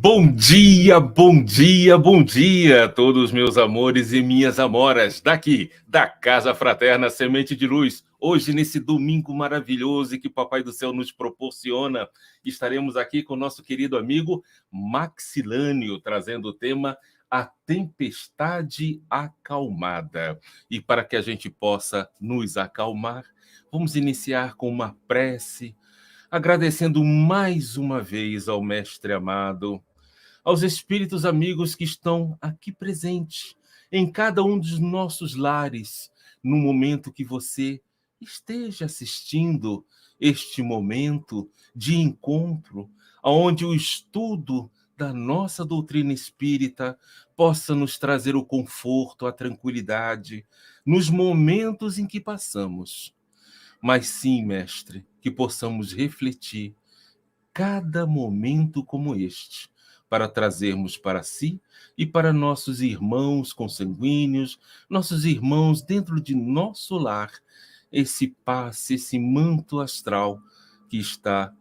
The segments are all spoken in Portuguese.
Bom dia, bom dia, bom dia a todos meus amores e minhas amoras daqui, da Casa Fraterna Semente de Luz. Hoje, nesse domingo maravilhoso que o Papai do Céu nos proporciona, estaremos aqui com o nosso querido amigo Maxilânio, trazendo o tema A Tempestade Acalmada. E para que a gente possa nos acalmar, vamos iniciar com uma prece, agradecendo mais uma vez ao Mestre amado, aos espíritos amigos que estão aqui presentes, em cada um dos nossos lares, no momento que você esteja assistindo este momento de encontro, onde o estudo da nossa doutrina espírita possa nos trazer o conforto, a tranquilidade, nos momentos em que passamos. Mas sim, mestre, que possamos refletir cada momento como este, para trazermos para si e para nossos irmãos consanguíneos, nossos irmãos dentro de nosso lar, esse passe, esse manto astral que está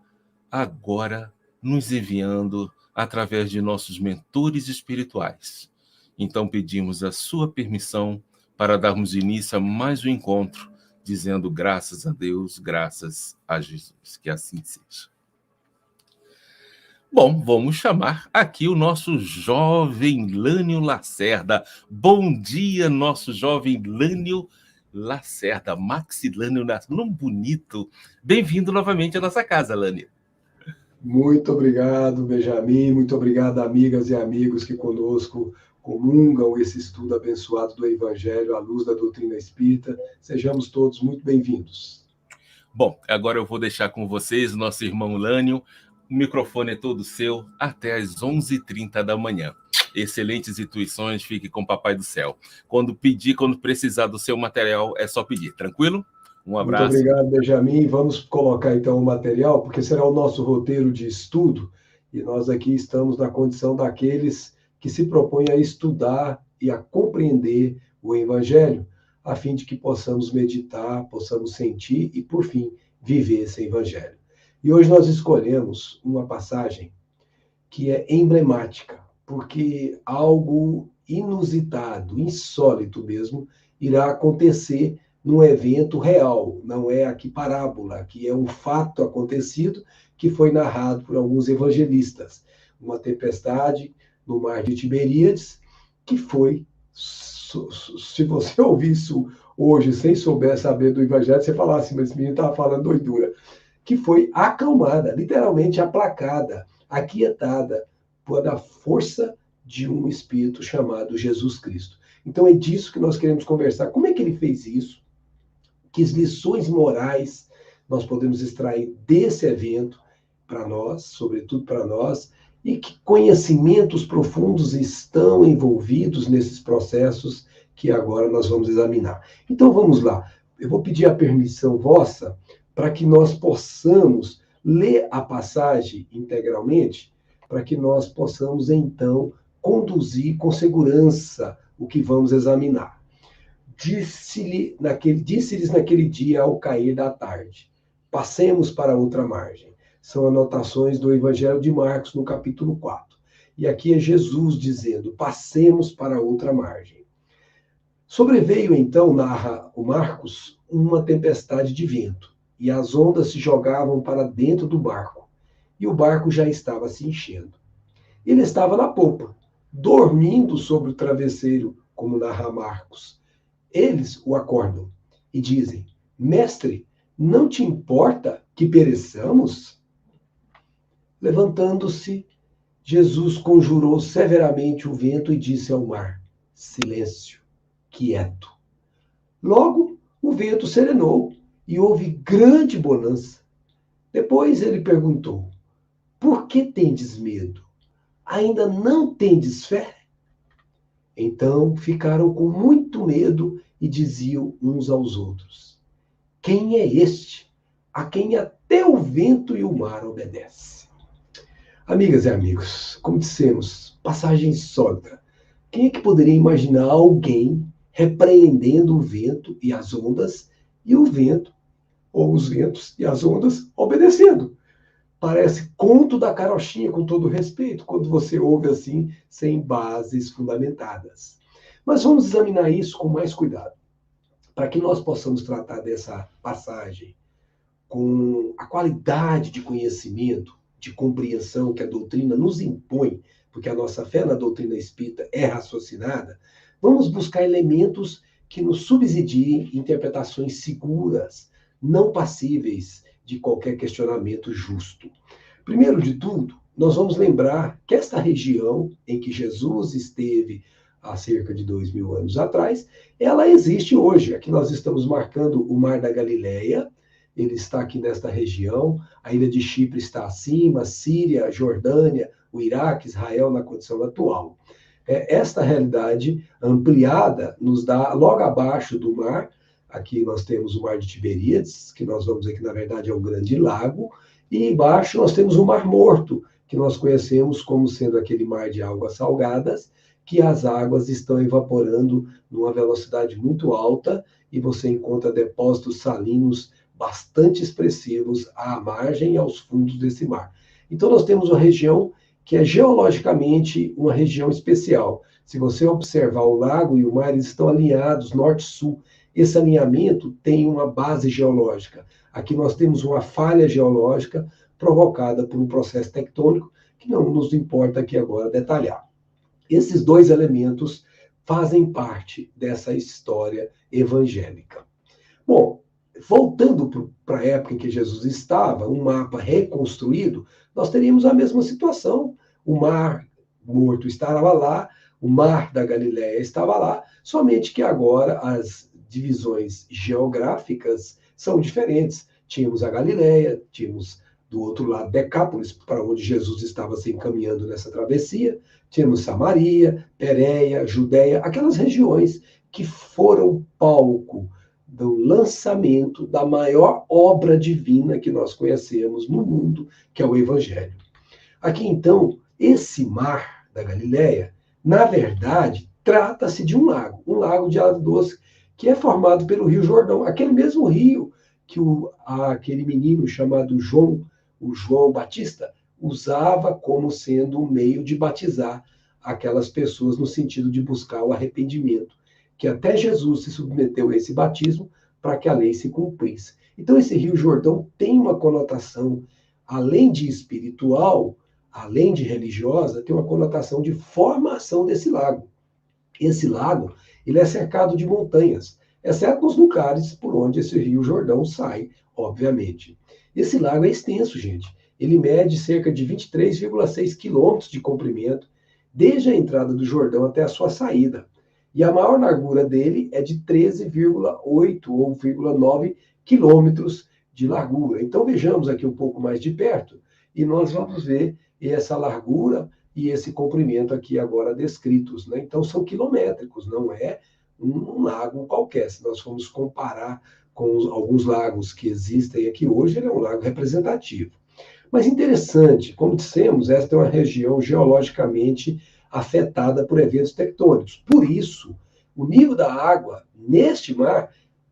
agora nos enviando através de nossos mentores espirituais. Então pedimos a sua permissão para darmos início a mais um encontro, dizendo graças a Deus, graças a Jesus, que assim seja. Bom, vamos chamar aqui o nosso jovem Lânio Lacerda. Bom dia, nosso jovem Lânio Lacerda, Maxilânio Lacerda, nome bonito. Bem-vindo novamente à nossa casa, Lânio. Muito obrigado, Benjamin. Muito obrigado, amigas e amigos que conosco comungam esse estudo abençoado do Evangelho à luz da doutrina espírita. Sejamos todos muito bem-vindos. Bom, agora eu vou deixar com vocês o nosso irmão Lânio. O microfone é todo seu até às 11h30 da manhã. Excelentes intuições, fique com o Papai do Céu. Quando precisar do seu material, é só pedir, tranquilo? Um abraço. Muito obrigado, Benjamin. Vamos colocar então o material, porque será o nosso roteiro de estudo, e nós aqui estamos na condição daqueles que se propõem a estudar e a compreender o Evangelho, a fim de que possamos meditar, possamos sentir e, por fim, viver esse Evangelho. E hoje nós escolhemos uma passagem que é emblemática, porque algo inusitado, insólito mesmo, irá acontecer num evento real, não é aqui parábola, que é um fato acontecido que foi narrado por alguns evangelistas. Uma tempestade no mar de Tiberíades, que foi, se você ouvir isso hoje sem saber do Evangelho, você fala assim, mas esse menino estava falando doidura, que foi acalmada, literalmente aplacada, aquietada, por a força de um Espírito chamado Jesus Cristo. Então é disso que nós queremos conversar. Como é que ele fez isso? Que lições morais nós podemos extrair desse evento para nós, sobretudo para nós, e que conhecimentos profundos estão envolvidos nesses processos que agora nós vamos examinar. Então vamos lá. Eu vou pedir a permissão vossa para que nós possamos ler a passagem integralmente, para que nós possamos, então, conduzir com segurança o que vamos examinar. Disse-lhes naquele dia ao cair da tarde, passemos para outra margem. São anotações do Evangelho de Marcos, no capítulo 4. E aqui é Jesus dizendo, passemos para outra margem. Sobreveio, então, narra o Marcos, uma tempestade de vento, e as ondas se jogavam para dentro do barco, e o barco já estava se enchendo. Ele estava na popa, dormindo sobre o travesseiro, como narra Marcos. Eles o acordam e dizem, mestre, não te importa que pereçamos? Levantando-se, Jesus conjurou severamente o vento e disse ao mar, silêncio, quieto. Logo, o vento serenou e houve grande bonança. Depois ele perguntou, por que tendes medo? Ainda não tendes fé? Então ficaram com muito medo e diziam uns aos outros: quem é este, a quem até o vento e o mar obedecem? Amigas e amigos, como dissemos, passagem sólida. Quem é que poderia imaginar alguém repreendendo o vento e as ondas, e o vento, ou os ventos e as ondas, obedecendo? Parece conto da carochinha, com todo respeito, quando você ouve assim, sem bases fundamentadas. Mas vamos examinar isso com mais cuidado, para que nós possamos tratar dessa passagem com a qualidade de conhecimento, de compreensão que a doutrina nos impõe, porque a nossa fé na doutrina espírita é raciocinada. Vamos buscar elementos que nos subsidiem interpretações seguras, não passíveis de qualquer questionamento justo. Primeiro de tudo, nós vamos lembrar que esta região em que Jesus esteve há cerca de 2000 anos atrás, ela existe hoje. Aqui nós estamos marcando o Mar da Galileia, ele está aqui nesta região, a ilha de Chipre está acima, Síria, Jordânia, o Iraque, Israel na condição atual. Esta realidade ampliada nos dá logo abaixo do mar. Aqui nós temos o Mar de Tiberíades, que nós vamos ver que na verdade é um grande lago, e embaixo nós temos o Mar Morto, que nós conhecemos como sendo aquele mar de águas salgadas, que as águas estão evaporando numa velocidade muito alta e você encontra depósitos salinos bastante expressivos à margem e aos fundos desse mar. Então nós temos uma região que é geologicamente uma região especial. Se você observar o lago e o mar, eles estão alinhados norte-sul. Esse alinhamento tem uma base geológica. Aqui nós temos uma falha geológica provocada por um processo tectônico que não nos importa aqui agora detalhar. Esses dois elementos fazem parte dessa história evangélica. Bom, voltando para a época em que Jesus estava, um mapa reconstruído, nós teríamos a mesma situação. O Mar Morto estava lá, o Mar da Galileia estava lá, somente que agora as divisões geográficas são diferentes. Tínhamos a Galileia, tínhamos do outro lado Decápolis, para onde Jesus estava se encaminhando nessa travessia, tínhamos Samaria, Pérea, Judéia, aquelas regiões que foram palco do lançamento da maior obra divina que nós conhecemos no mundo, que é o Evangelho. Aqui, então, esse mar da Galileia, na verdade, trata-se de um lago de água doce, que é formado pelo Rio Jordão, aquele mesmo rio que aquele menino chamado João, o João Batista, usava como sendo um meio de batizar aquelas pessoas no sentido de buscar o arrependimento, que até Jesus se submeteu a esse batismo para que a lei se cumprisse. Então, esse Rio Jordão tem uma conotação, além de espiritual, além de religiosa, tem uma conotação de formação desse lago. Esse lago, ele é cercado de montanhas, exceto nos lugares por onde esse Rio Jordão sai, obviamente. Esse lago é extenso, gente. Ele mede cerca de 23,6 quilômetros de comprimento, desde a entrada do Jordão até a sua saída. E a maior largura dele é de 13,8 ou 0,9 quilômetros de largura. Então vejamos aqui um pouco mais de perto e nós vamos ver essa largura e esse comprimento aqui agora descritos, né? Então são quilométricos, não é um lago qualquer. Se nós formos comparar com alguns lagos que existem aqui hoje, ele é um lago representativo. Mas interessante, como dissemos, esta é uma região geologicamente afetada por eventos tectônicos. Por isso, o nível da água neste mar,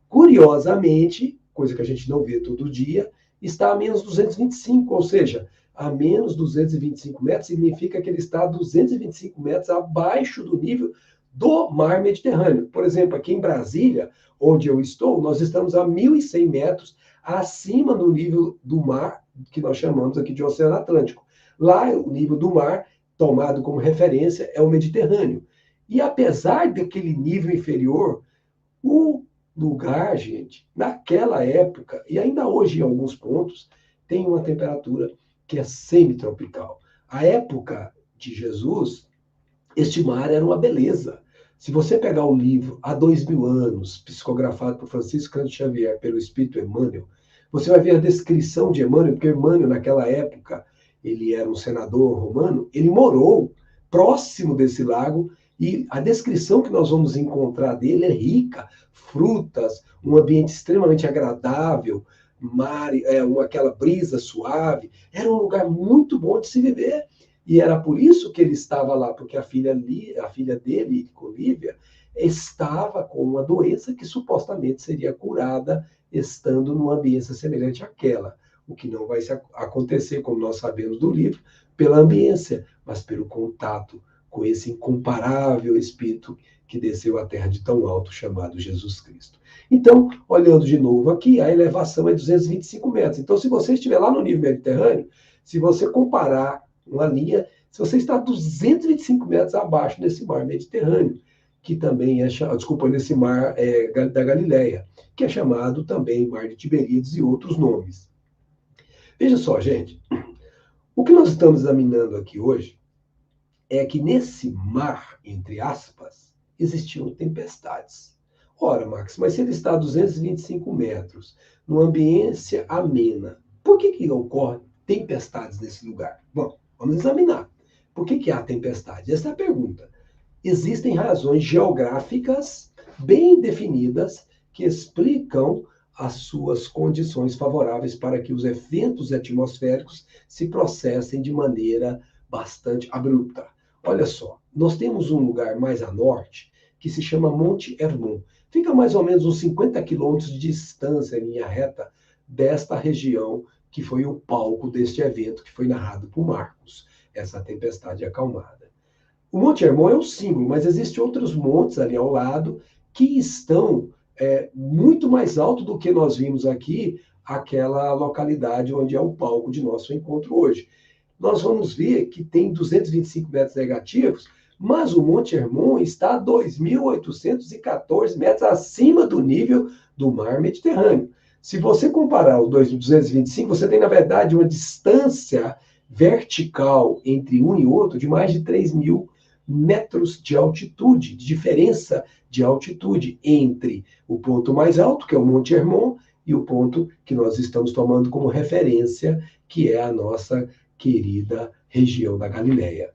curiosamente, coisa que a gente não vê todo dia, está a menos 225, ou seja, a menos 225 metros significa que ele está a 225 metros abaixo do nível do mar Mediterrâneo. Por exemplo, aqui em Brasília, onde eu estou, nós estamos a 1.100 metros acima do nível do mar, que nós chamamos aqui de Oceano Atlântico. Lá, o nível do mar, tomado como referência, é o Mediterrâneo. E apesar daquele nível inferior, o lugar, gente, naquela época, e ainda hoje em alguns pontos, tem uma temperatura que é semitropical. A época de Jesus, este mar era uma beleza. Se você pegar o livro Há 2000 anos, psicografado por Francisco Cândido Xavier, pelo Espírito Emmanuel, você vai ver a descrição de Emmanuel, porque Emmanuel, naquela época, ele era um senador romano, ele morou próximo desse lago E a descrição que nós vamos encontrar dele é rica, frutas, um ambiente extremamente agradável, mar, aquela brisa suave. Era um lugar muito bom de se viver. E era por isso que ele estava lá, porque a filha dele, Olívia, estava com uma doença que supostamente seria curada estando numa ambiência semelhante àquela. O que não vai acontecer, como nós sabemos do livro, pela ambiência, mas pelo contato com esse incomparável Espírito que desceu à terra de tão alto, chamado Jesus Cristo. Então, olhando de novo aqui, a elevação é 225 metros. Então, se você estiver lá no nível mediterrâneo, se você comparar uma linha, se você está 225 metros abaixo desse mar Mediterrâneo, que também é, desculpa, nesse mar da Galileia, que é chamado também Mar de Tiberíades e outros nomes. Veja só, gente, o que nós estamos examinando aqui hoje é que nesse mar, entre aspas, existiam tempestades. Ora, Max, mas se ele está a 225 metros, numa ambiência amena, por que ocorrem tempestades nesse lugar? Bom, vamos examinar. Por que há tempestades? Essa é a pergunta. Existem razões geográficas bem definidas que explicam as suas condições favoráveis para que os eventos atmosféricos se processem de maneira bastante abrupta. Olha só, nós temos um lugar mais a norte que se chama Monte Hermon. Fica mais ou menos uns 50 quilômetros de distância em linha reta desta região que foi o palco deste evento que foi narrado por Marcos, essa tempestade acalmada. O Monte Hermon é o símbolo, mas existem outros montes ali ao lado que estão muito mais alto do que nós vimos aqui, aquela localidade onde é o palco de nosso encontro hoje. Nós vamos ver que tem 225 metros negativos, mas o Monte Hermon está a 2.814 metros acima do nível do mar Mediterrâneo. Se você comparar o 225, você tem, na verdade, uma distância vertical entre um e outro de mais de 3.000 metros de altitude, de diferença de altitude entre o ponto mais alto, que é o Monte Hermon, e o ponto que nós estamos tomando como referência, que é a nossa querida região da Galileia.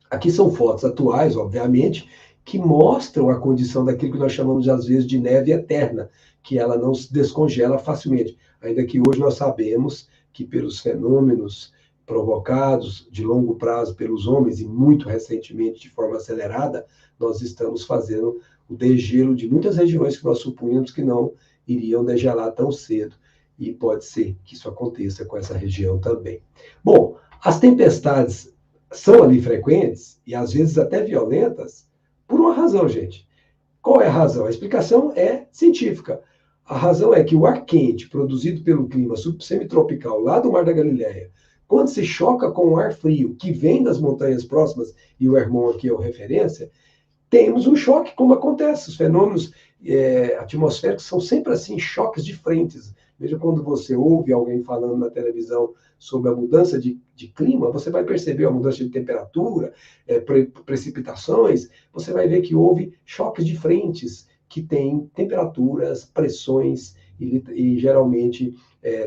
Aqui são fotos atuais, obviamente, que mostram a condição daquilo que nós chamamos, às vezes, de neve eterna, que ela não se descongela facilmente. Ainda que hoje nós sabemos que pelos fenômenos provocados de longo prazo pelos homens e muito recentemente de forma acelerada, nós estamos fazendo o degelo de muitas regiões que nós supunhamos que não iriam degelar tão cedo. E pode ser que isso aconteça com essa região também. Bom, as tempestades são ali frequentes e às vezes até violentas por uma razão, gente. Qual é a razão? A explicação é científica. A razão é que o ar quente produzido pelo clima semitropical lá do Mar da Galileia, quando se choca com o ar frio que vem das montanhas próximas, e o Hermon aqui é a referência, temos um choque, como acontece. Os fenômenos atmosféricos são sempre assim, choques de frentes. Veja, quando você ouve alguém falando na televisão sobre a mudança de clima, você vai perceber a mudança de temperatura, precipitações, você vai ver que houve choques de frentes que têm temperaturas, pressões e geralmente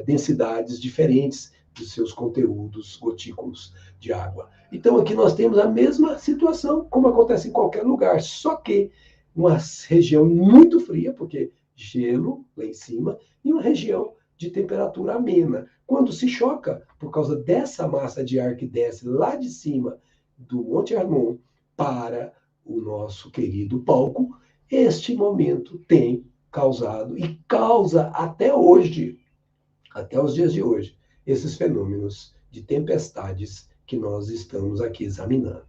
densidades diferentes de seus conteúdos gotículos de água. Então aqui nós temos a mesma situação, como acontece em qualquer lugar, só que uma região muito fria, porque gelo lá em cima, e uma região de temperatura amena. Quando se choca, por causa dessa massa de ar que desce lá de cima do Monte Hermon para o nosso querido palco, este momento tem causado e causa até hoje, até os dias de hoje, esses fenômenos de tempestades que nós estamos aqui examinando.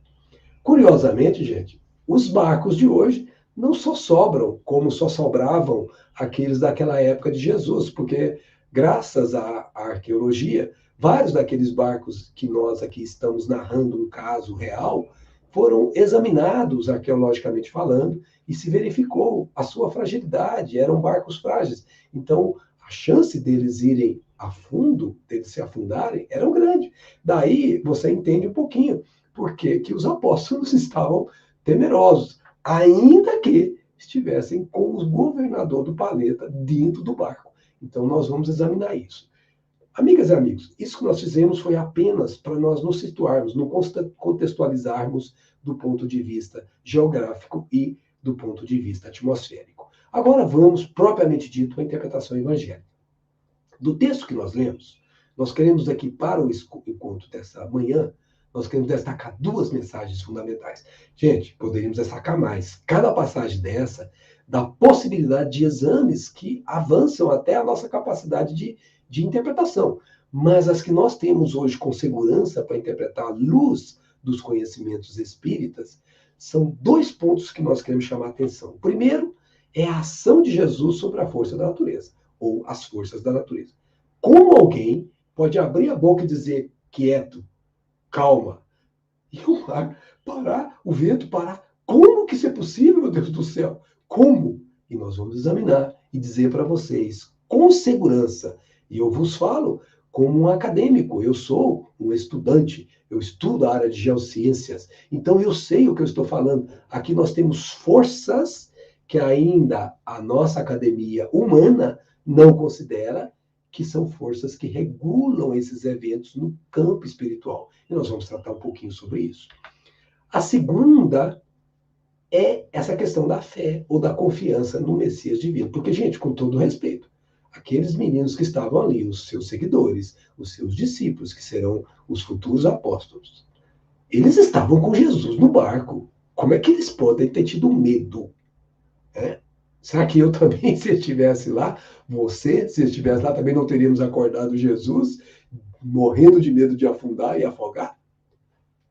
Curiosamente, gente, os barcos de hoje não só sobram, como só sobravam aqueles daquela época de Jesus, porque graças à arqueologia, vários daqueles barcos que nós aqui estamos narrando um caso real, foram examinados arqueologicamente falando e se verificou a sua fragilidade, eram barcos frágeis. Então, a chance deles irem a fundo, deles se afundarem, era grande. Daí você entende um pouquinho por que os apóstolos estavam temerosos, ainda que estivessem com o governador do planeta dentro do barco. Então, nós vamos examinar isso. Amigas e amigos, isso que nós fizemos foi apenas para nós nos situarmos, nos contextualizarmos do ponto de vista geográfico e do ponto de vista atmosférico. Agora vamos, propriamente dito, à interpretação evangélica. Do texto que nós lemos, nós queremos aqui, para o encontro dessa manhã, nós queremos destacar duas mensagens fundamentais. Gente, poderíamos destacar mais. Cada passagem dessa dá possibilidade de exames que avançam até a nossa capacidade de interpretação. Mas as que nós temos hoje com segurança para interpretar à luz dos conhecimentos espíritas, são dois pontos que nós queremos chamar a atenção. O primeiro é a ação de Jesus sobre a força da natureza, ou as forças da natureza. Como alguém pode abrir a boca e dizer quieto, calma, e o mar parar, o vento parar? Como que isso é possível, meu Deus do céu? Como? E nós vamos examinar e dizer para vocês com segurança. E eu vos falo como um acadêmico, eu sou um estudante, eu estudo a área de geociências, então eu sei o que eu estou falando. Aqui nós temos forças que ainda a nossa academia humana não considera, que são forças que regulam esses eventos no campo espiritual. E nós vamos tratar um pouquinho sobre isso. A segunda é essa questão da fé ou da confiança no Messias divino. Porque, gente, com todo respeito, aqueles meninos que estavam ali, os seus seguidores, os seus discípulos, que serão os futuros apóstolos, eles estavam com Jesus no barco. Como é que eles podem ter tido medo? Será que eu também, se estivesse lá, você, se estivesse lá, também não teríamos acordado Jesus, morrendo de medo de afundar e afogar?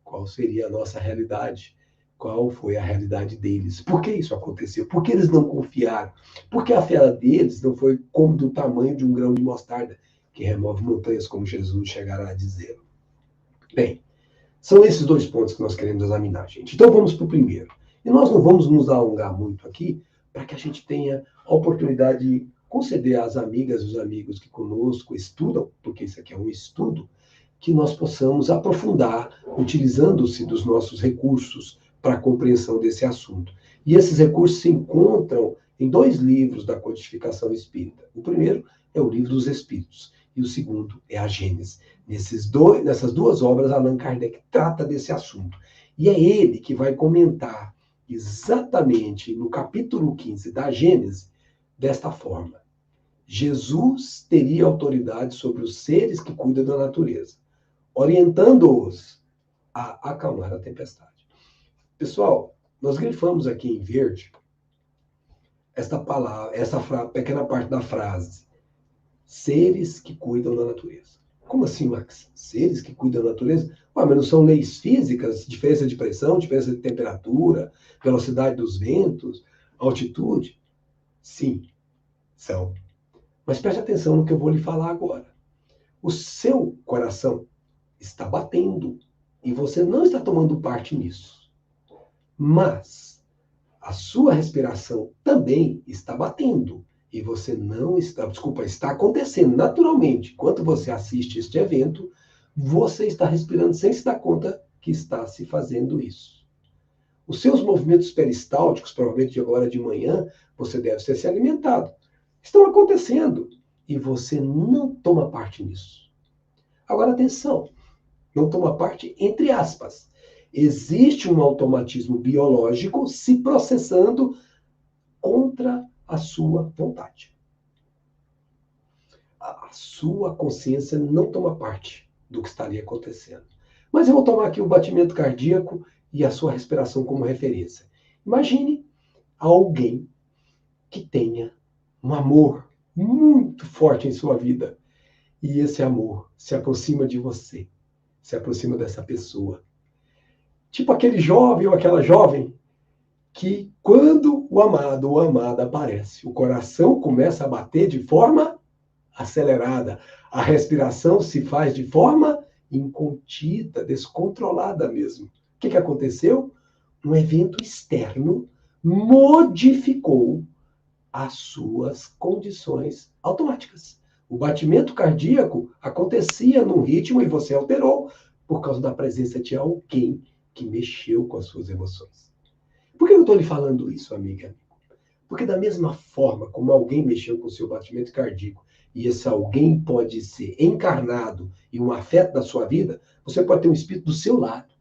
Qual seria a nossa realidade? Qual foi a realidade deles? Por que isso aconteceu? Por que eles não confiaram? Por que a fé deles não foi como do tamanho de um grão de mostarda, que remove montanhas, como Jesus chegará a dizer? Bem, são esses dois pontos que nós queremos examinar, gente. Então vamos para o primeiro. E nós não vamos nos alongar muito aqui, para que a gente tenha a oportunidade de conceder às amigas e os amigos que conosco estudam, porque isso aqui é um estudo, que nós possamos aprofundar, utilizando-se dos nossos recursos para a compreensão desse assunto. E esses recursos se encontram em dois livros da codificação espírita. O primeiro é o Livro dos Espíritos, e o segundo é a Gênese. Nessas duas obras, Allan Kardec trata desse assunto. E é ele que vai comentar exatamente no capítulo 15 da Gênese, desta forma: Jesus teria autoridade sobre os seres que cuidam da natureza, orientando-os a acalmar a tempestade. Pessoal, nós grifamos aqui em verde esta palavra, pequena parte da frase: seres que cuidam da natureza. Como assim, Max? Seres que cuidam da natureza? Mas não são leis físicas, diferença de pressão, diferença de temperatura, velocidade dos ventos, altitude? Sim, são. Mas preste atenção no que eu vou lhe falar agora. O seu coração está batendo e você não está tomando parte nisso. Mas a sua respiração também está batendo. E você não está, está acontecendo naturalmente. Enquanto você assiste este evento, você está respirando sem se dar conta que está se fazendo isso. Os seus movimentos peristálticos, provavelmente de agora de manhã, você deve ter se alimentado. Estão acontecendo e você não toma parte nisso. Agora, atenção, não toma parte entre aspas. Existe um automatismo biológico se processando contra a sua vontade. A sua consciência não toma parte do que está ali acontecendo. Mas eu vou tomar aqui o batimento cardíaco e a sua respiração como referência. Imagine alguém que tenha um amor muito forte em sua vida. E esse amor se aproxima de você, se aproxima dessa pessoa. Tipo aquele jovem ou aquela jovem que, quando o amado ou a amada aparece, o coração começa a bater de forma acelerada. A respiração se faz de forma incontida, descontrolada mesmo. O que aconteceu? Um evento externo modificou as suas condições automáticas. O batimento cardíaco acontecia num ritmo e você alterou por causa da presença de alguém que mexeu com as suas emoções. Por que eu estou lhe falando isso, amiga? Porque da mesma forma como alguém mexeu com o seu batimento cardíaco e esse alguém pode ser encarnado em um afeto da sua vida, você pode ter um espírito do seu lado,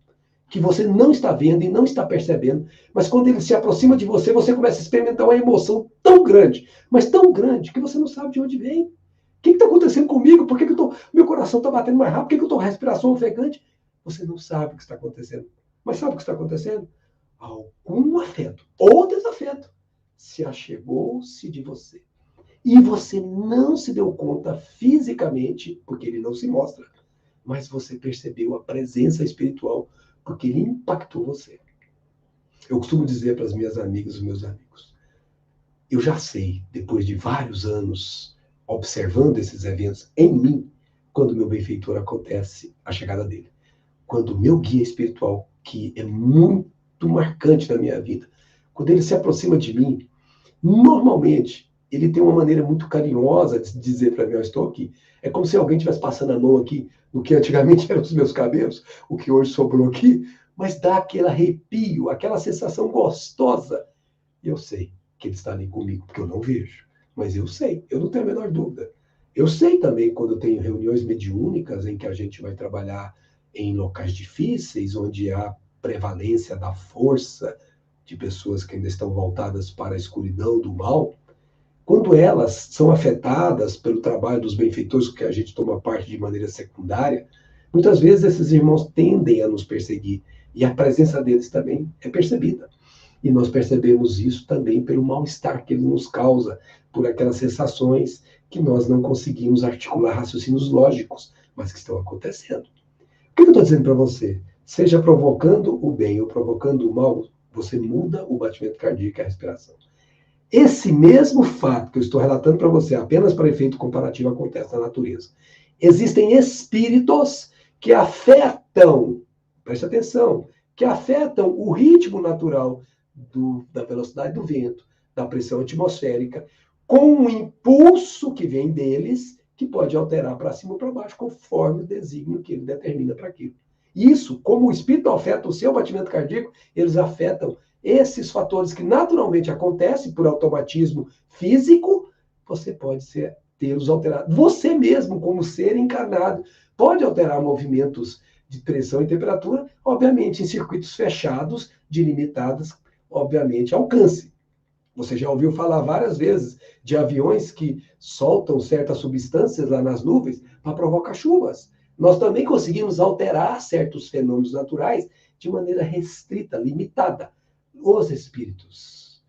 que você não está vendo e não está percebendo, mas quando ele se aproxima de você, você começa a experimentar uma emoção tão grande, mas tão grande, que você não sabe de onde vem. O que está acontecendo comigo? Por que meu coração está batendo mais rápido? Por que eu estou com respiração ofegante? Você não sabe o que está acontecendo. Mas sabe o que está acontecendo? Algum afeto ou desafeto se achegou-se de você. E você não se deu conta fisicamente, porque ele não se mostra, mas você percebeu a presença espiritual, porque ele impactou você. Eu costumo dizer para as minhas amigas e meus amigos, eu já sei, depois de vários anos observando esses eventos em mim, quando o meu benfeitor acontece a chegada dele. Quando o meu guia espiritual, que é muito marcante na minha vida, quando ele se aproxima de mim, normalmente ele tem uma maneira muito carinhosa de dizer para mim, eu estou aqui. É como se alguém estivesse passando a mão aqui, no que antigamente eram os meus cabelos, o que hoje sobrou aqui, mas dá aquele arrepio, aquela sensação gostosa. E eu sei que ele está ali comigo, porque eu não vejo. Mas eu sei, eu não tenho a menor dúvida. Eu sei também quando eu tenho reuniões mediúnicas em que a gente vai trabalhar em locais difíceis, onde há prevalência da força de pessoas que ainda estão voltadas para a escuridão do mal, quando elas são afetadas pelo trabalho dos benfeitores, que a gente toma parte de maneira secundária, muitas vezes esses irmãos tendem a nos perseguir, e a presença deles também é percebida. E nós percebemos isso também pelo mal-estar que ele nos causa, por aquelas sensações que nós não conseguimos articular raciocínios lógicos, mas que estão acontecendo. O que eu estou dizendo para você? Seja provocando o bem ou provocando o mal, você muda o batimento cardíaco e a respiração. Esse mesmo fato que eu estou relatando para você, apenas para efeito comparativo, acontece na natureza. Existem espíritos que afetam, preste atenção, que afetam o ritmo natural da velocidade do vento, da pressão atmosférica, com um impulso que vem deles, que pode alterar para cima ou para baixo, conforme o desígnio que ele determina para aquilo. Isso, como o espírito afeta o seu batimento cardíaco, eles afetam esses fatores que naturalmente acontecem por automatismo físico, você pode tê-los alterados. Você mesmo, como ser encarnado, pode alterar movimentos de pressão e temperatura, obviamente em circuitos fechados, de limitadas, obviamente, alcance. Você já ouviu falar várias vezes de aviões que soltam certas substâncias lá nas nuvens para provocar chuvas. Nós também conseguimos alterar certos fenômenos naturais de maneira restrita, limitada. Os espíritos,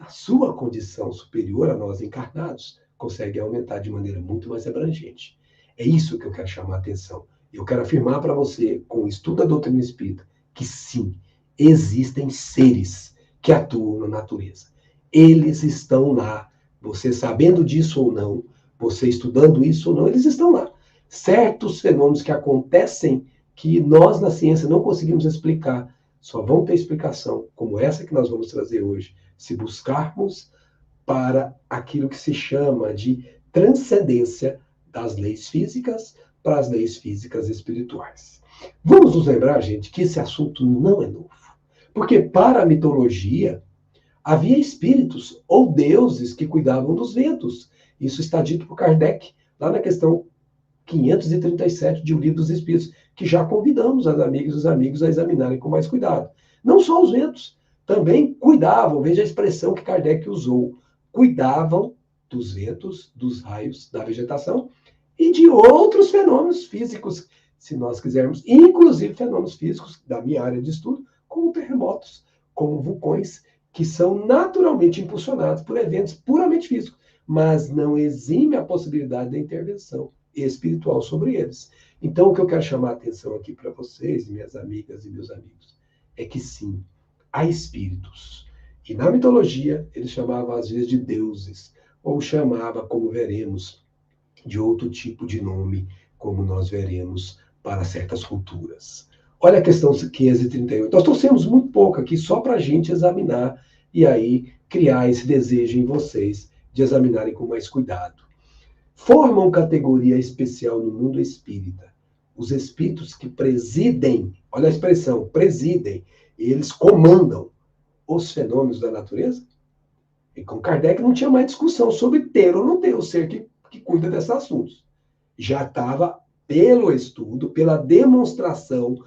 a sua condição superior a nós encarnados, conseguem aumentar de maneira muito mais abrangente. É isso que eu quero chamar a atenção. Eu quero afirmar para você, com o estudo da doutrina espírita, que sim, existem seres que atuam na natureza. Eles estão lá. Você sabendo disso ou não, você estudando isso ou não, eles estão lá. Certos fenômenos que acontecem que nós na ciência não conseguimos explicar, só vão ter explicação, como essa que nós vamos trazer hoje, se buscarmos para aquilo que se chama de transcendência das leis físicas para as leis físicas espirituais. Vamos nos lembrar, gente, que esse assunto não é novo. Porque para a mitologia, havia espíritos ou deuses que cuidavam dos ventos. Isso está dito por Kardec, lá na questão 537 de O Livro dos Espíritos, que já convidamos as amigas e os amigos a examinarem com mais cuidado. Não só os ventos, também cuidavam, veja a expressão que Kardec usou, cuidavam dos ventos, dos raios, da vegetação e de outros fenômenos físicos, se nós quisermos, inclusive fenômenos físicos da minha área de estudo, como terremotos, como vulcões, que são naturalmente impulsionados por eventos puramente físicos, mas não exime a possibilidade da intervenção espiritual sobre eles. Então, o que eu quero chamar a atenção aqui para vocês, minhas amigas e meus amigos, é que sim, há espíritos. E na mitologia, eles chamavam às vezes de deuses, ou chamava, como veremos, de outro tipo de nome, como nós veremos para certas culturas. Olha a questão 538. Nós trouxemos muito pouco aqui só para a gente examinar e aí criar esse desejo em vocês de examinarem com mais cuidado. Formam categoria especial no mundo espírita os espíritos que presidem, olha a expressão, presidem, eles comandam os fenômenos da natureza. E com Kardec não tinha mais discussão sobre ter ou não ter o ser que que cuida desses assuntos. Já estava pelo estudo, pela demonstração,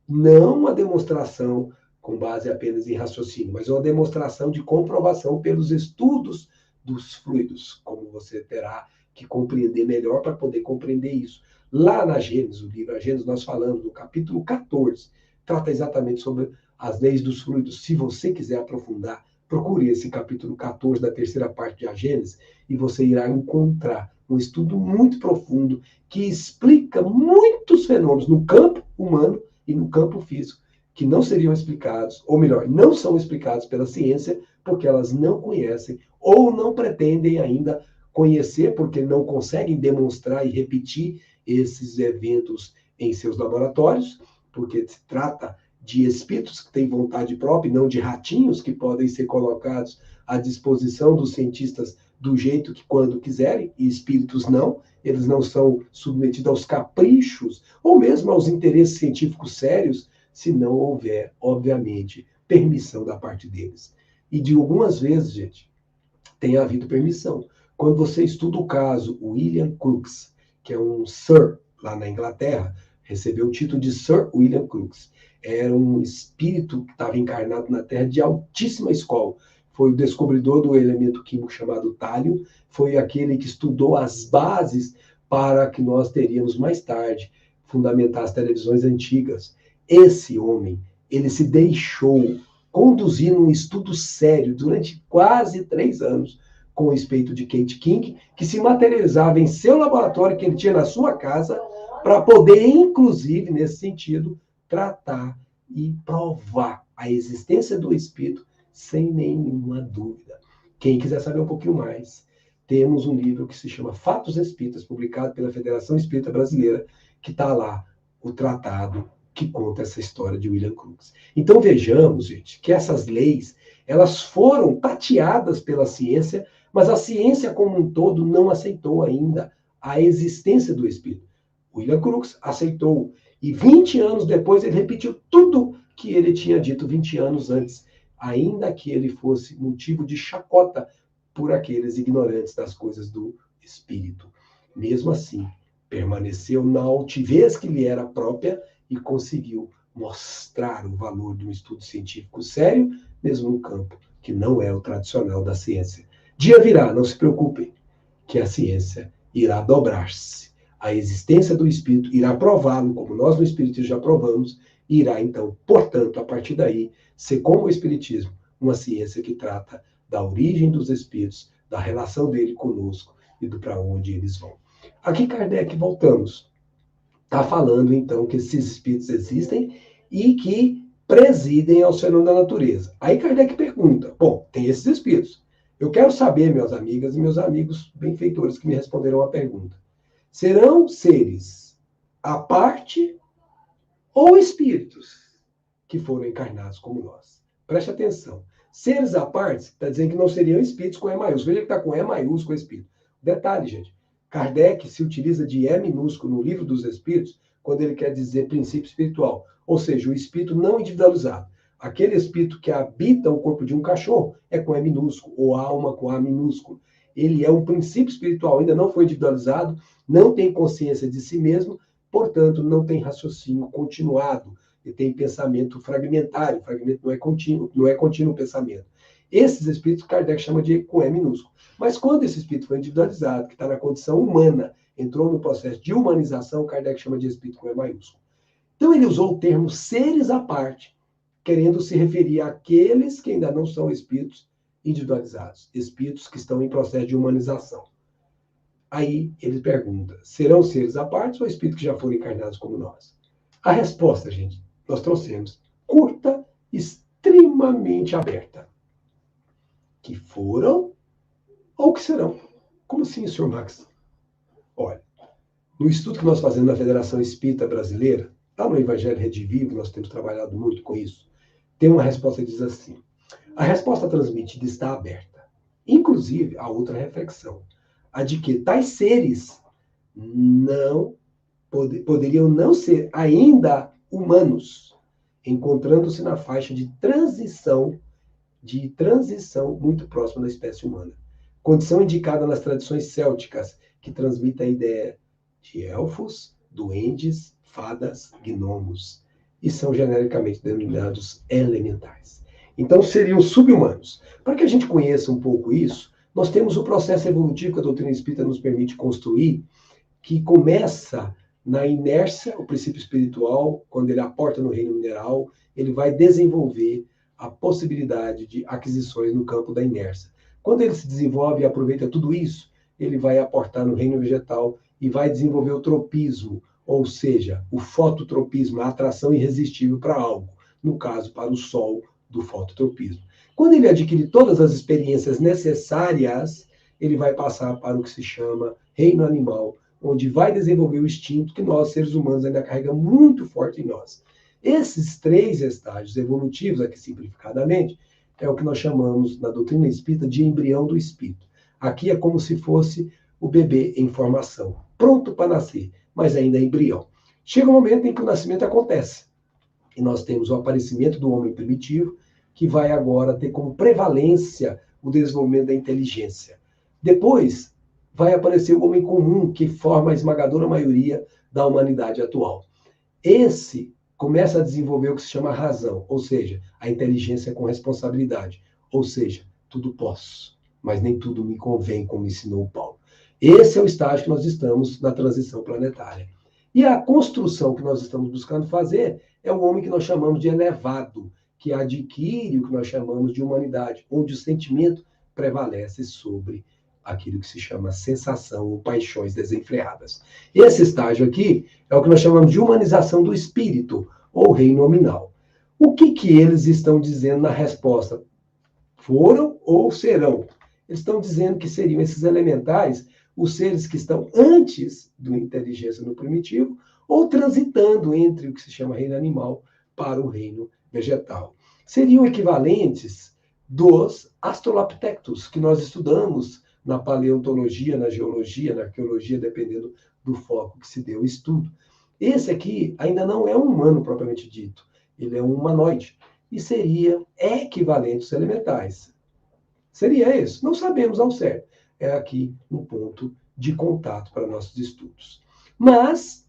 não uma demonstração com base apenas em raciocínio, mas uma demonstração de comprovação pelos estudos dos fluidos, como você terá que compreender melhor para poder compreender isso. Lá na Gênesis, o livro A Gênesis, nós falamos no capítulo 14, trata exatamente sobre as leis dos fluidos. Se você quiser aprofundar, procure esse capítulo 14 da terceira parte de A Gênesis e você irá encontrar um estudo muito profundo que explica muitos fenômenos no campo humano e no campo físico que não seriam explicados, ou melhor, não são explicados pela ciência, porque elas não conhecem ou não pretendem ainda conhecer, porque não conseguem demonstrar e repetir esses eventos em seus laboratórios, porque se trata de espíritos que têm vontade própria e não de ratinhos que podem ser colocados à disposição dos cientistas do jeito que quando quiserem, e espíritos não, eles não são submetidos aos caprichos ou mesmo aos interesses científicos sérios, se não houver, obviamente, permissão da parte deles. E de algumas vezes, gente, tem havido permissão. Quando você estuda o caso William Crookes, que é um Sir lá na Inglaterra, recebeu o título de Sir William Crookes. Era um espírito que estava encarnado na Terra de altíssima escola. Foi o descobridor do elemento químico chamado tálio, foi aquele que estudou as bases para que nós teríamos mais tarde fundamentar as televisões antigas. Esse homem, ele se deixou conduzir num estudo sério durante quase 3 anos com respeito de Kate King, que se materializava em seu laboratório, que ele tinha na sua casa, para poder, inclusive, nesse sentido, tratar e provar a existência do espírito sem nenhuma dúvida. Quem quiser saber um pouquinho mais, temos um livro que se chama Fatos Espíritas, publicado pela Federação Espírita Brasileira, que está lá o tratado que conta essa história de William Crookes. Então vejamos, gente, que essas leis, elas foram tateadas pela ciência, mas a ciência como um todo não aceitou ainda a existência do espírito. William Crookes aceitou, e 20 anos depois ele repetiu tudo que ele tinha dito 20 anos antes, ainda que ele fosse motivo de chacota por aqueles ignorantes das coisas do espírito. Mesmo assim, permaneceu na altivez que lhe era própria e conseguiu mostrar o valor de um estudo científico sério, mesmo no campo que não é o tradicional da ciência. Dia virá, não se preocupem, que a ciência irá dobrar-se. A existência do espírito irá prová-lo, como nós no espiritismo já provamos, e irá então, portanto, a partir daí, ser como o espiritismo, uma ciência que trata da origem dos espíritos, da relação dele conosco e do para onde eles vão. Aqui, Kardec, voltamos. Está falando, então, que esses espíritos existem e que presidem ao fenômeno da natureza. Aí Kardec pergunta, bom, tem esses espíritos. Eu quero saber, minhas amigas e meus amigos benfeitores que me responderam a pergunta. Serão seres à parte ou espíritos que foram encarnados como nós? Preste atenção. Seres à parte, está dizendo que não seriam espíritos com E maiúsculo. Veja que está com E maiúsculo espírito. Detalhe, gente. Kardec se utiliza de E minúsculo no Livro dos Espíritos quando ele quer dizer princípio espiritual. Ou seja, o espírito não individualizado. Aquele espírito que habita o corpo de um cachorro é com E minúsculo, ou alma com A minúsculo. Ele é um princípio espiritual, ainda não foi individualizado, não tem consciência de si mesmo, portanto, não tem raciocínio continuado. Ele tem pensamento fragmentário. Fragmento não é contínuo o pensamento. Esses espíritos Kardec chama de com E minúsculo. Mas quando esse espírito foi individualizado, que está na condição humana, entrou no processo de humanização, Kardec chama de espírito com E maiúsculo. Então ele usou o termo seres à parte, querendo se referir àqueles que ainda não são espíritos individualizados, espíritos que estão em processo de humanização. Aí ele pergunta, serão seres à parte ou espíritos que já foram encarnados como nós? A resposta, gente, nós trouxemos, curta, extremamente aberta. Que foram ou que serão. Como assim, senhor Max? Olha, no estudo que nós fazemos na Federação Espírita Brasileira, lá no Evangelho Redivivo, nós temos trabalhado muito com isso, tem uma resposta que diz assim, a resposta transmitida está aberta. Inclusive, a outra reflexão, a de que tais seres não poderiam não ser ainda humanos, encontrando-se na faixa de transição muito próxima da espécie humana. Condição indicada nas tradições célticas que transmite a ideia de elfos, duendes, fadas, gnomos, e são genericamente denominados elementais. Então, seriam subhumanos. Para que a gente conheça um pouco isso, nós temos o processo evolutivo que a doutrina espírita nos permite construir, que começa na inércia, o princípio espiritual, quando ele aporta no reino mineral, ele vai desenvolver a possibilidade de aquisições no campo da inércia. Quando ele se desenvolve e aproveita tudo isso, ele vai aportar no reino vegetal e vai desenvolver o tropismo, ou seja, o fototropismo, a atração irresistível para algo, no caso, para o sol do fototropismo. Quando ele adquire todas as experiências necessárias, ele vai passar para o que se chama reino animal, onde vai desenvolver o instinto que nós, seres humanos, ainda carregamos muito forte em nós. Esses 3 estágios evolutivos, aqui simplificadamente, é o que nós chamamos, na doutrina espírita, de embrião do espírito. Aqui é como se fosse o bebê em formação, pronto para nascer, mas ainda é embrião. Chega um momento em que o nascimento acontece, e nós temos o aparecimento do homem primitivo, que vai agora ter como prevalência o desenvolvimento da inteligência. Depois, vai aparecer o homem comum, que forma a esmagadora maioria da humanidade atual. Esse começa a desenvolver o que se chama razão, ou seja, a inteligência com responsabilidade. Ou seja, tudo posso, mas nem tudo me convém, como ensinou o Paulo. Esse é o estágio que nós estamos na transição planetária. E a construção que nós estamos buscando fazer é o homem que nós chamamos de elevado, que adquire o que nós chamamos de humanidade, onde o sentimento prevalece sobre aquilo que se chama sensação ou paixões desenfreadas. Esse estágio aqui é o que nós chamamos de humanização do espírito, ou reino nominal. O que eles estão dizendo na resposta? Foram ou serão? Eles estão dizendo que seriam esses elementais, os seres que estão antes do inteligência no primitivo, ou transitando entre o que se chama reino animal para o reino vegetal. Seriam equivalentes dos astrolopithecus, que nós estudamos na paleontologia, na geologia, na arqueologia, dependendo do foco que se deu o estudo. Esse aqui ainda não é um humano propriamente dito, ele é um humanoide, e seria equivalente aos elementais. Seria isso? Não sabemos ao certo. É aqui um ponto de contato para nossos estudos. Mas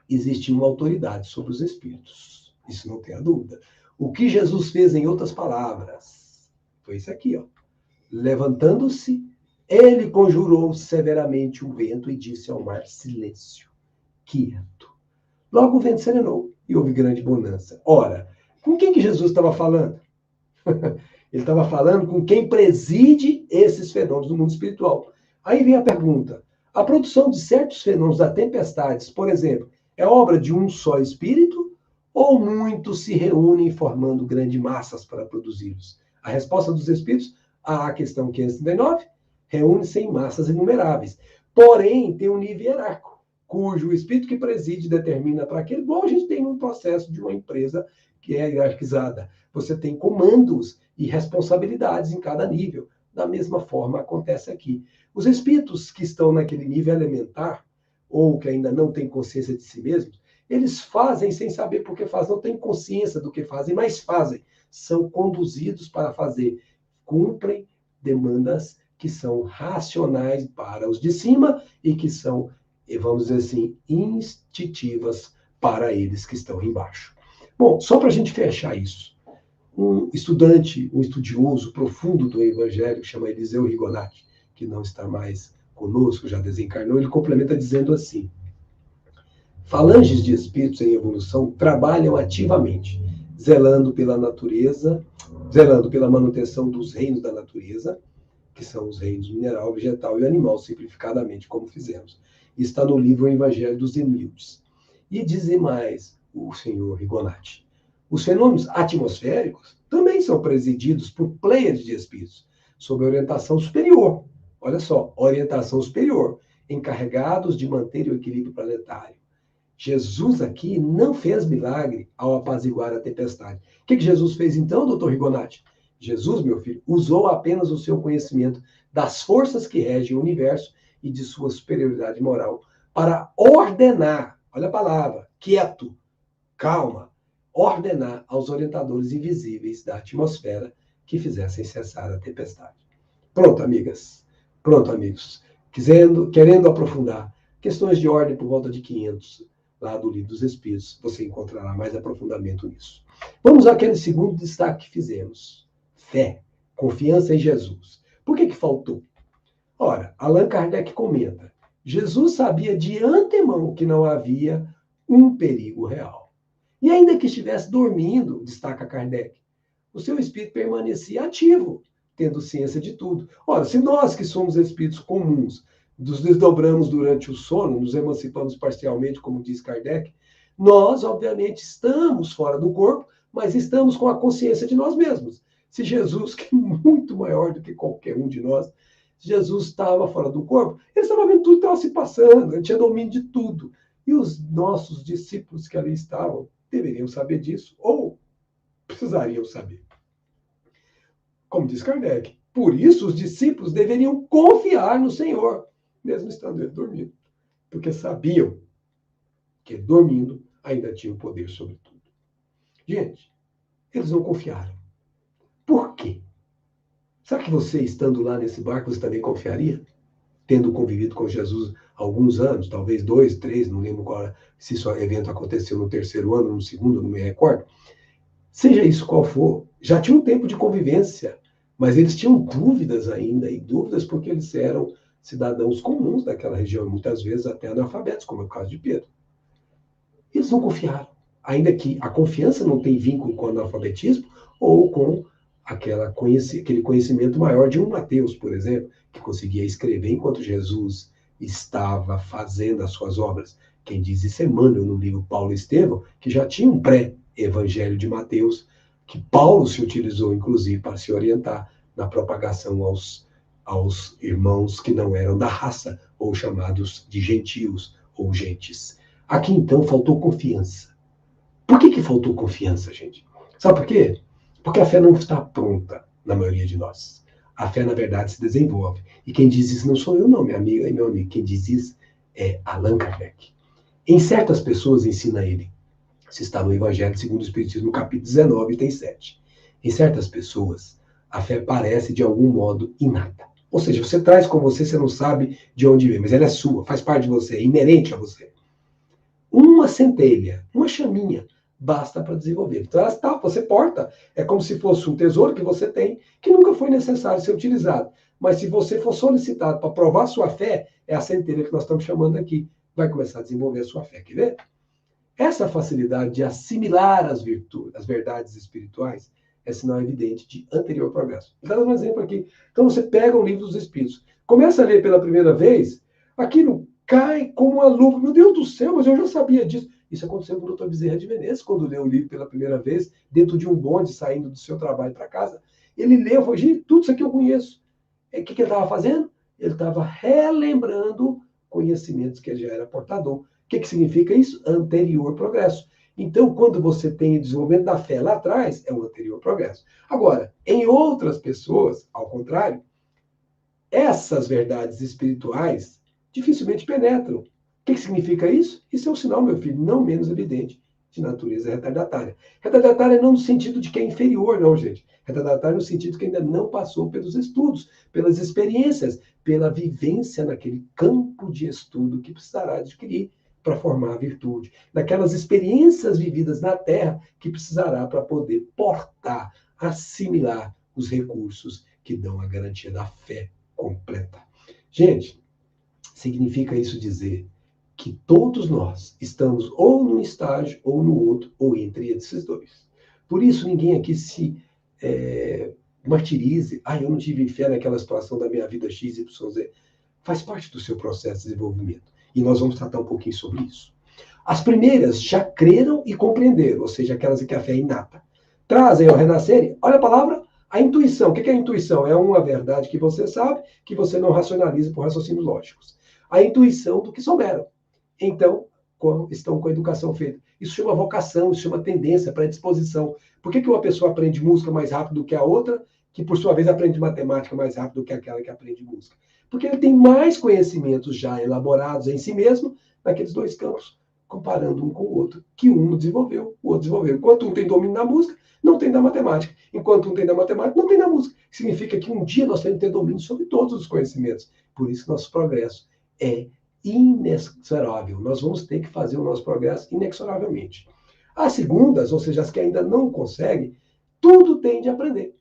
existe uma autoridade sobre os espíritos. Isso não tem a dúvida. O que Jesus fez, em outras palavras, foi isso aqui, ó. Levantando-se, ele conjurou severamente o vento e disse ao mar: silêncio, quieto. Logo o vento serenou e houve grande bonança. Ora, com quem que Jesus estava falando? Ele estava falando com quem preside esses fenômenos do mundo espiritual. Aí vem a pergunta: a produção de certos fenômenos da tempestades, por exemplo, é obra de um só espírito ou muitos se reúnem formando grandes massas para produzi-los? A resposta dos espíritos à questão 539, reúne-se em massas inumeráveis. Porém, tem um nível hierárquico, cujo espírito que preside determina para aquele. Bom, a gente tem um processo de uma empresa que é hierarquizada. Você tem comandos e responsabilidades em cada nível. Da mesma forma acontece aqui. Os espíritos que estão naquele nível elementar, ou que ainda não têm consciência de si mesmos, eles fazem sem saber por que fazem, não têm consciência do que fazem, mas fazem. São conduzidos para fazer. Cumprem demandas que são racionais para os de cima e que são, vamos dizer assim, instintivas para eles que estão embaixo. Bom, só para a gente fechar isso, um estudante, um estudioso profundo do Evangelho, que chama Eliseu Rigonati, que não está mais conosco, já desencarnou, ele complementa dizendo assim: falanges de espíritos em evolução trabalham ativamente, zelando pela natureza, zelando pela manutenção dos reinos da natureza, que são os reinos mineral, vegetal e animal, simplificadamente, como fizemos. Está no livro O Evangelho dos Humildes. E diz mais o senhor Rigonati: os fenômenos atmosféricos também são presididos por pleiades de espíritos, sob orientação superior. Olha só, orientação superior, encarregados de manter o equilíbrio planetário. Jesus aqui não fez milagre ao apaziguar a tempestade. O que Jesus fez então, doutor Rigonati? Jesus, meu filho, usou apenas o seu conhecimento das forças que regem o universo e de sua superioridade moral para ordenar, olha a palavra, quieto, calma, ordenar aos orientadores invisíveis da atmosfera que fizessem cessar a tempestade. Pronto, amigas. Pronto, amigos. querendo aprofundar questões de ordem por volta de 500, lá do Livro dos Espíritos, você encontrará mais aprofundamento nisso. Vamos àquele segundo destaque que fizemos. Fé, confiança em Jesus. Por que faltou? Ora, Allan Kardec comenta, Jesus sabia de antemão que não havia um perigo real. E ainda que estivesse dormindo, destaca Kardec, o seu espírito permanecia ativo, tendo ciência de tudo. Ora, se nós que somos espíritos comuns, nos desdobramos durante o sono, nos emancipamos parcialmente, como diz Kardec, nós, obviamente, estamos fora do corpo, mas estamos com a consciência de nós mesmos. Se Jesus, que é muito maior do que qualquer um de nós, Jesus estava fora do corpo, ele estava vendo tudo que estava se passando, ele tinha domínio de tudo. E os nossos discípulos que ali estavam deveriam saber disso, ou precisariam saber. Como diz Kardec, por isso os discípulos deveriam confiar no Senhor, mesmo estando ele dormindo, porque sabiam que dormindo ainda tinha o poder sobre tudo. Gente, eles não confiaram. Por quê? Será que você, estando lá nesse barco, você também confiaria? Tendo convivido com Jesus há alguns anos, talvez 2, 3, não lembro qual, se esse evento aconteceu no 3º ano, no 2º, não me recordo. Seja isso qual for, já tinha um tempo de convivência, mas eles tinham dúvidas ainda, e dúvidas porque eles eram cidadãos comuns daquela região, muitas vezes até analfabetos, como é o caso de Pedro. Eles não confiaram, ainda que a confiança não tem vínculo com o analfabetismo ou com aquele conhecimento maior de um Mateus, por exemplo, que conseguia escrever enquanto Jesus estava fazendo as suas obras. Quem diz isso é Emmanuel, no livro Paulo e Estevão, que já tinha um pré-evangelho de Mateus, que Paulo se utilizou, inclusive, para se orientar na propagação aos irmãos que não eram da raça, ou chamados de gentios ou gentes. Aqui, então, faltou confiança. Por que faltou confiança, gente? Sabe por quê? Porque a fé não está pronta na maioria de nós. A fé, na verdade, se desenvolve. E quem diz isso não sou eu, não, minha amiga e meu amigo. Quem diz isso é Allan Kardec. Em certas pessoas, ensina ele, se está no Evangelho segundo o Espiritismo, no capítulo 19, item 7. Em certas pessoas, a fé parece, de algum modo, inata. Ou seja, você traz com você, você não sabe de onde vem, mas ela é sua, faz parte de você, é inerente a você. Uma centelha, uma chaminha, basta para desenvolver. Então, ela está, você porta, é como se fosse um tesouro que você tem, que nunca foi necessário ser utilizado. Mas se você for solicitado para provar sua fé, é a centelha que nós estamos chamando aqui. Vai começar a desenvolver a sua fé. Quer ver? Essa facilidade de assimilar as virtudes, as verdades espirituais, é sinal evidente de anterior progresso. Vou dar um exemplo aqui. Então, você pega o Livro dos Espíritos, começa a ler pela primeira vez, aquilo cai como uma luva. Meu Deus do céu, mas eu já sabia disso. Isso aconteceu com o Dr. Bezerra de Menezes, quando leu o livro pela primeira vez, dentro de um bonde, saindo do seu trabalho para casa. Ele leu, falou, gente, tudo isso aqui eu conheço. O que ele estava fazendo? Ele estava relembrando conhecimentos que ele já era portador. O que significa isso? Anterior progresso. Então, quando você tem o desenvolvimento da fé lá atrás, é um anterior progresso. Agora, em outras pessoas, ao contrário, essas verdades espirituais dificilmente penetram. O que significa isso? Isso é um sinal, meu filho, não menos evidente, de natureza retardatária. Retardatária não no sentido de que é inferior, não, gente. Retardatária no sentido que ainda não passou pelos estudos, pelas experiências, pela vivência naquele campo de estudo que precisará adquirir para formar a virtude. Naquelas experiências vividas na Terra que precisará para poder portar, assimilar os recursos que dão a garantia da fé completa. Gente, significa isso dizer que todos nós estamos ou num estágio, ou no outro, ou entre esses dois. Por isso, ninguém aqui se martirize. Eu não tive fé naquela situação da minha vida X, Y, Z. Faz parte do seu processo de desenvolvimento. E nós vamos tratar um pouquinho sobre isso. As primeiras já creram e compreenderam, ou seja, aquelas em que a fé é inata. Trazem ao renascer, olha a palavra, a intuição. O que é a intuição? É uma verdade que você sabe, que você não racionaliza por raciocínios lógicos. A intuição do que souberam. Então, estão com a educação feita. Isso chama vocação, isso chama tendência, predisposição. Por que uma pessoa aprende música mais rápido do que a outra, que por sua vez aprende matemática mais rápido do que aquela que aprende música? Porque ele tem mais conhecimentos já elaborados em si mesmo naqueles dois campos comparando um com o outro, que um desenvolveu, o outro desenvolveu. Enquanto um tem domínio na música, não tem da matemática. Enquanto um tem da matemática, não tem da música. Significa que um dia nós temos que ter domínio sobre todos os conhecimentos. Por isso que nosso progresso é inexorável. Nós vamos ter que fazer o nosso progresso inexoravelmente. As segundas, ou seja, as que ainda não conseguem, tudo tem de aprender.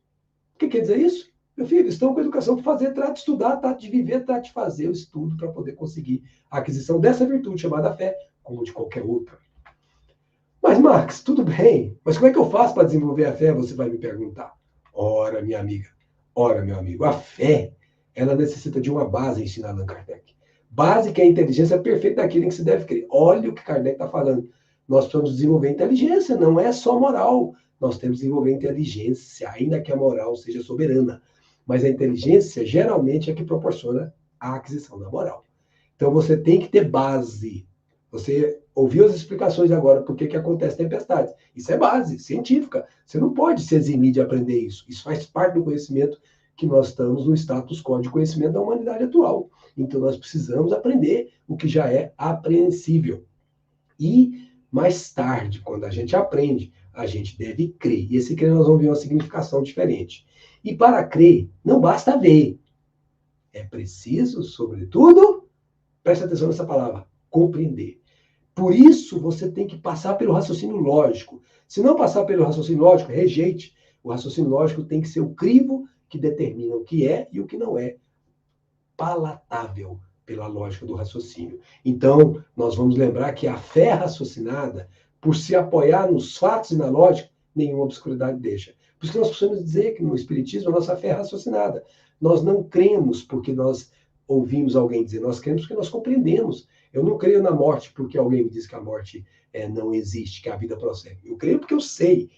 O que quer dizer isso? Meu filho, estão com a educação para fazer, trata de estudar, trata de viver, trata de fazer o estudo para poder conseguir a aquisição dessa virtude chamada fé, como de qualquer outra. Mas, Marx, tudo bem, mas como é que eu faço para desenvolver a fé? Você vai me perguntar. Ora, minha amiga, ora, meu amigo, a fé, ela necessita de uma base, ensina Allan Kardec. Base que é a inteligência perfeita daquilo em que se deve crer. Olha o que Kardec está falando. Nós precisamos desenvolver inteligência, não é só moral. Nós temos que desenvolver inteligência, ainda que a moral seja soberana. Mas a inteligência, geralmente, é que proporciona a aquisição da moral. Então, você tem que ter base. Você ouviu as explicações agora por que acontece tempestades. Isso é base científica. Você não pode se eximir de aprender isso. Isso faz parte do conhecimento que nós estamos no status quo de conhecimento da humanidade atual. Então, nós precisamos aprender o que já é apreensível. E, mais tarde, quando a gente aprende, a gente deve crer. E esse crer nós vamos ver uma significação diferente. E para crer, não basta ver. É preciso, sobretudo, preste atenção nessa palavra, compreender. Por isso, você tem que passar pelo raciocínio lógico. Se não passar pelo raciocínio lógico, rejeite. O raciocínio lógico tem que ser o crivo que determina o que é e o que não é palatável pela lógica do raciocínio. Então, nós vamos lembrar que a fé raciocinada, por se apoiar nos fatos e na lógica, nenhuma obscuridade deixa. Por isso que nós precisamos dizer que no Espiritismo a nossa fé é raciocinada. Nós não cremos porque nós ouvimos alguém dizer, nós cremos porque nós compreendemos. Eu não creio na morte porque alguém me diz que a morte não existe, que a vida prossegue. Eu creio porque eu sei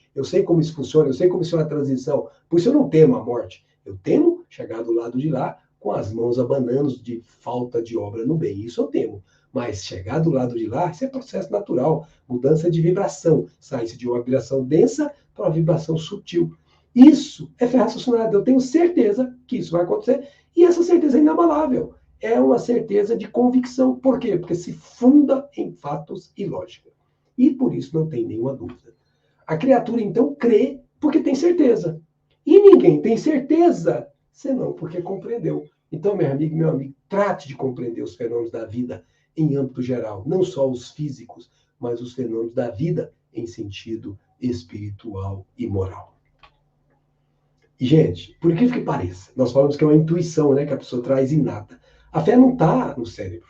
como isso funciona, eu sei como funciona a transição. Por isso eu não temo a morte. Eu temo chegar do lado de lá com as mãos abanando de falta de obra no bem. Isso eu temo. Mas chegar do lado de lá, isso é processo natural, mudança de vibração. Sai-se de uma vibração densa para uma vibração sutil. Isso é fé raciocinada. Eu tenho certeza que isso vai acontecer e essa certeza é inabalável. É uma certeza de convicção. Por quê? Porque se funda em fatos e lógica. E por isso não tem nenhuma dúvida. A criatura, então, crê porque tem certeza. E ninguém tem certeza senão porque compreendeu. Então, meu amigo, trate de compreender os fenômenos da vida em âmbito geral. Não só os físicos, mas os fenômenos da vida em sentido espiritual e moral. E, gente, por incrível que pareça, nós falamos que é uma intuição, né, que a pessoa traz inata. A fé não está no cérebro.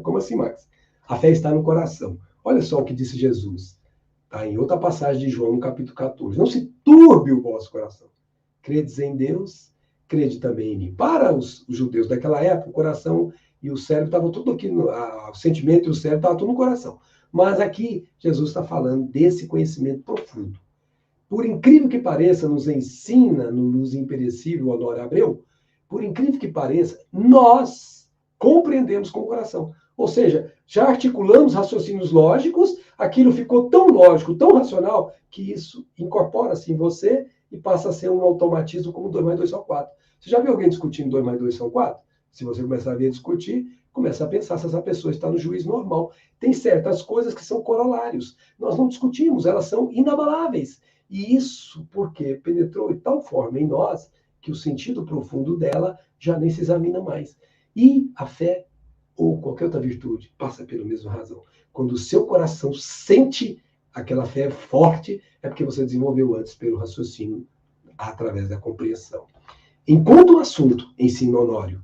Como assim, Max? A fé está no coração. Olha só o que disse Jesus. Está em outra passagem de João, no capítulo 14. Não se turbe o vosso coração. Credes em Deus, crede também em mim. Para os judeus daquela época, o coração e o cérebro estavam tudo aqui, o sentimento e o cérebro estavam tudo no coração. Mas aqui, Jesus está falando desse conhecimento profundo. Por incrível que pareça, nos ensina no Luz Imperecível, Honório Abreu, por incrível que pareça, nós compreendemos com o coração. Ou seja, já articulamos raciocínios lógicos, aquilo ficou tão lógico, tão racional, que isso incorpora-se em você e passa a ser um automatismo como 2 mais 2 são 4. Você já viu alguém discutindo 2 mais 2 são 4? Se você começar a ver discutir, começa a pensar se essa pessoa está no juízo normal. Tem certas coisas que são corolários. Nós não discutimos, elas são inabaláveis. E isso porque penetrou de tal forma em nós que o sentido profundo dela já nem se examina mais. E a fé, ou qualquer outra virtude, passa pela mesma razão. Quando o seu coração sente aquela fé forte, é porque você desenvolveu antes pelo raciocínio, através da compreensão. Enquanto o assunto, ensino Honório,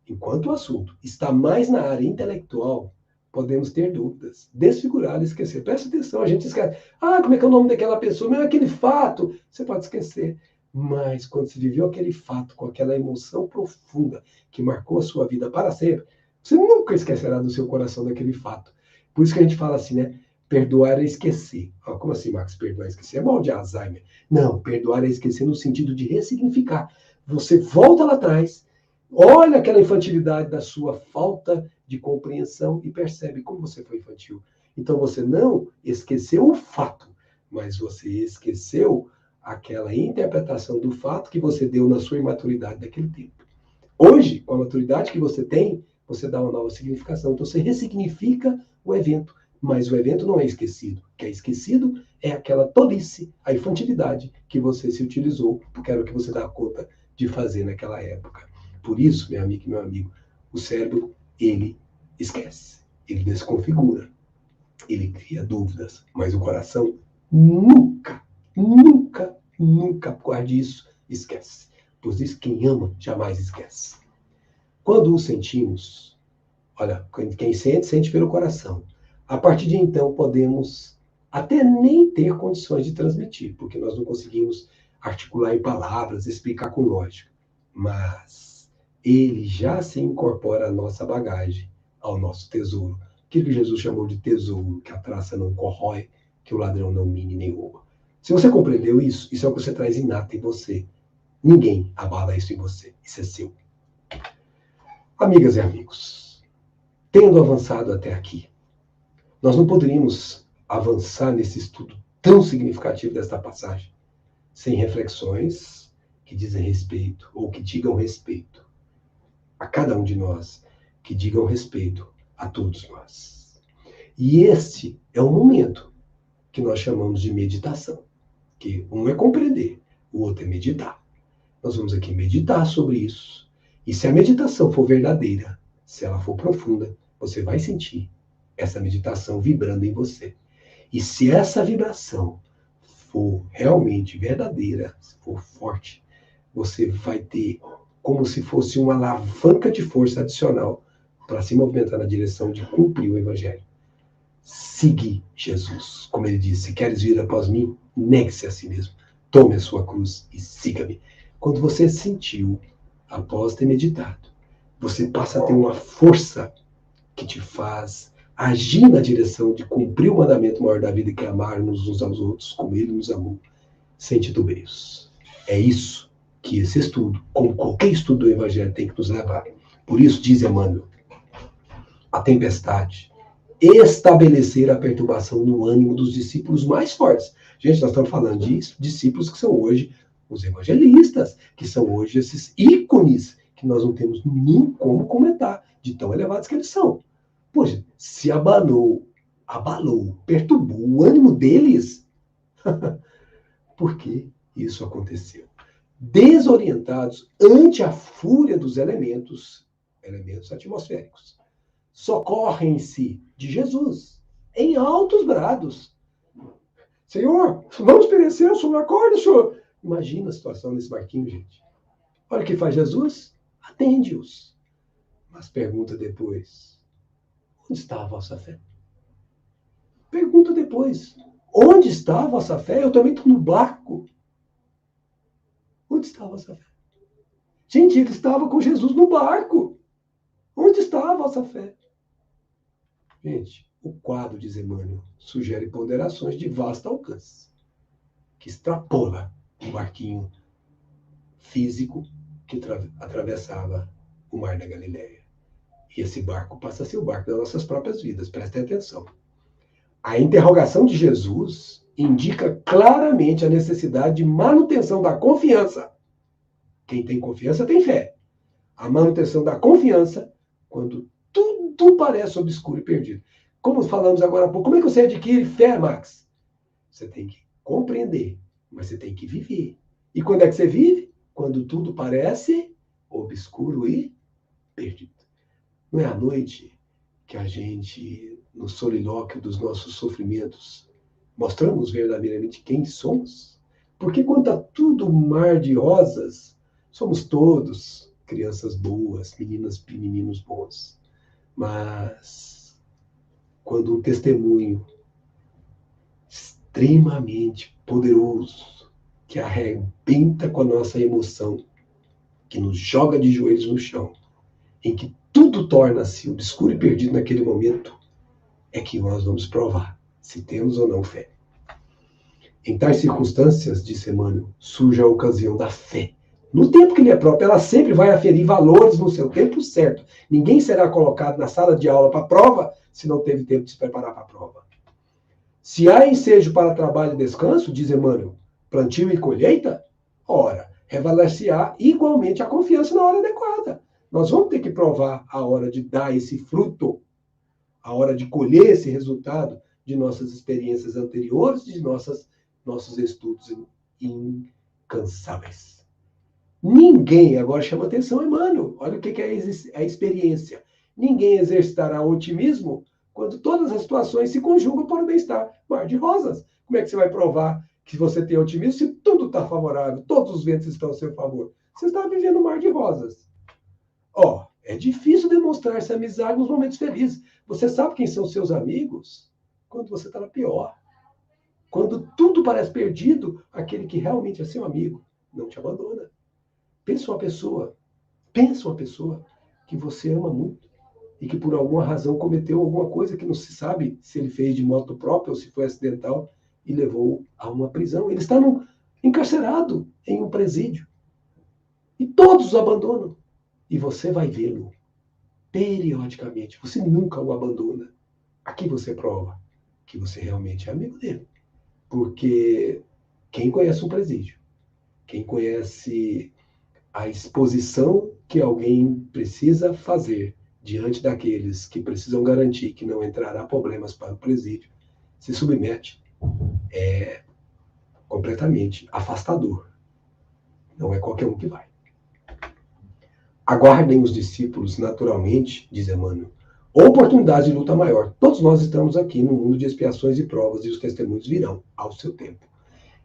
enquanto o assunto está mais na área intelectual, podemos ter dúvidas, desfigurar, esquecer. Presta atenção, a gente esquece. Como é que é o nome daquela pessoa? Mas aquele fato, você pode esquecer. Mas quando se viveu aquele fato com aquela emoção profunda que marcou a sua vida para sempre, você nunca esquecerá do seu coração daquele fato. Por isso que a gente fala assim, né? Perdoar é esquecer. Como assim, Max? Perdoar é esquecer? É mal de Alzheimer. Não, perdoar é esquecer no sentido de ressignificar. Você volta lá atrás, olha aquela infantilidade da sua falta de compreensão e percebe como você foi infantil. Então você não esqueceu o fato, mas você esqueceu aquela interpretação do fato que você deu na sua imaturidade daquele tempo. Hoje, com a maturidade que você tem, você dá uma nova significação. Então você ressignifica o evento, mas o evento não é esquecido. O que é esquecido é aquela tolice, a infantilidade que você se utilizou, porque era o que você dá conta de fazer naquela época. Por isso, minha amiga e meu amigo, o cérebro, ele esquece, ele desconfigura, ele cria dúvidas, mas o coração nunca, nunca, nunca, guarde isso, esquece. Pois isso, quem ama jamais esquece. Quando o sentimos, olha, quem sente, sente pelo coração. A partir de então, podemos até nem ter condições de transmitir, porque nós não conseguimos articular em palavras, explicar com lógica. Mas ele já se incorpora à nossa bagagem, ao nosso tesouro. Aquilo que Jesus chamou de tesouro, que a traça não corrói, que o ladrão não mine nem rouba. Se você compreendeu isso, isso é o que você traz inato em você. Ninguém abala isso em você. Isso é seu. Amigas e amigos, tendo avançado até aqui, nós não poderíamos avançar nesse estudo tão significativo desta passagem sem reflexões que dizem respeito, ou que digam respeito a cada um de nós, que digam respeito a todos nós. E este é o momento que nós chamamos de meditação, que um é compreender, o outro é meditar. Nós vamos aqui meditar sobre isso, e se a meditação for verdadeira, se ela for profunda, você vai sentir essa meditação vibrando em você. E se essa vibração for realmente verdadeira, se for forte, você vai ter como se fosse uma alavanca de força adicional para se movimentar na direção de cumprir o Evangelho. Seguir Jesus. Como ele disse, se queres vir após mim, negue-se a si mesmo. Tome a sua cruz e siga-me. Quando você sentiu, após ter meditado, você passa a ter uma força que te faz agir na direção de cumprir o mandamento maior da vida, que é amar-nos uns aos outros, como ele nos amou, sem titubeios. É isso que esse estudo, como qualquer estudo do Evangelho, tem que nos levar. Por isso, diz Emmanuel, a tempestade, estabelecer a perturbação no ânimo dos discípulos mais fortes. Gente, nós estamos falando de discípulos que são hoje os evangelistas, que são hoje esses ícones que nós não temos nem como comentar, de tão elevados que eles são. Poxa, se abalou, perturbou o ânimo deles, por que isso aconteceu? Desorientados ante a fúria dos elementos atmosféricos, socorrem-se de Jesus em altos brados. Senhor, vamos perecer, o senhor acorda, senhor. Imagina a situação nesse barquinho, gente. Olha o que faz Jesus, atende-os. Mas pergunta depois, onde está a vossa fé? Pergunta depois, onde está a vossa fé? Eu também estou no barco. Onde está a vossa fé? Gente, ele estava com Jesus no barco. Onde está a vossa fé? Gente, o quadro, diz Emmanuel, sugere ponderações de vasto alcance, que extrapola o barquinho físico que atravessava o mar da Galileia. E esse barco passa a ser o barco das nossas próprias vidas. Prestem atenção. A interrogação de Jesus indica claramente a necessidade de manutenção da confiança. Quem tem confiança tem fé. A manutenção da confiança quando tudo parece obscuro e perdido. Como falamos agora há pouco, como é que você adquire fé, Max? Você tem que compreender, mas você tem que viver. E quando é que você vive? Quando tudo parece obscuro e perdido. Não é à noite que a gente, no solilóquio dos nossos sofrimentos, mostramos verdadeiramente quem somos? Porque quando está tudo um mar de rosas, somos todos crianças boas, meninas e meninos bons. Mas quando um testemunho extremamente poderoso, que arrebenta com a nossa emoção, que nos joga de joelhos no chão, em que tudo torna-se obscuro e perdido naquele momento, é que nós vamos provar se temos ou não fé. Em tais circunstâncias, disse Emmanuel, surge a ocasião da fé. No tempo que lhe é próprio, ela sempre vai aferir valores no seu tempo certo. Ninguém será colocado na sala de aula para a prova se não teve tempo de se preparar para a prova. Se há ensejo para trabalho e descanso, diz Emmanuel, plantio e colheita, ora, revaler-se-á igualmente a confiança na hora adequada. Nós vamos ter que provar a hora de dar esse fruto. a hora de colher esse resultado de nossas experiências anteriores, de nossos estudos incansáveis. Ninguém, agora chama atenção, Emmanuel, olha o que é a experiência. Ninguém exercitará otimismo quando todas as situações se conjugam para o bem-estar. Mar de rosas. Como é que você vai provar que você tem otimismo se tudo está favorável, todos os ventos estão a seu favor? Você está vivendo um mar de rosas. É difícil demonstrar essa amizade nos momentos felizes. Você sabe quem são seus amigos? Quando você está na pior. Quando tudo parece perdido, aquele que realmente é seu amigo não te abandona. Pensa uma pessoa que você ama muito e que por alguma razão cometeu alguma coisa que não se sabe se ele fez de modo próprio ou se foi acidental e levou a uma prisão. Ele está encarcerado em um presídio. E todos o abandonam. E você vai vê-lo periodicamente. Você nunca o abandona. Aqui você prova que você realmente é amigo dele. Porque quem conhece um presídio, quem conhece a exposição que alguém precisa fazer diante daqueles que precisam garantir que não entrará problemas para o presídio, se submete, é completamente afastador. Não é qualquer um que vai. Aguardem os discípulos naturalmente, diz Emmanuel, oportunidade de luta maior. Todos nós estamos aqui no mundo de expiações e provas e os testemunhos virão ao seu tempo,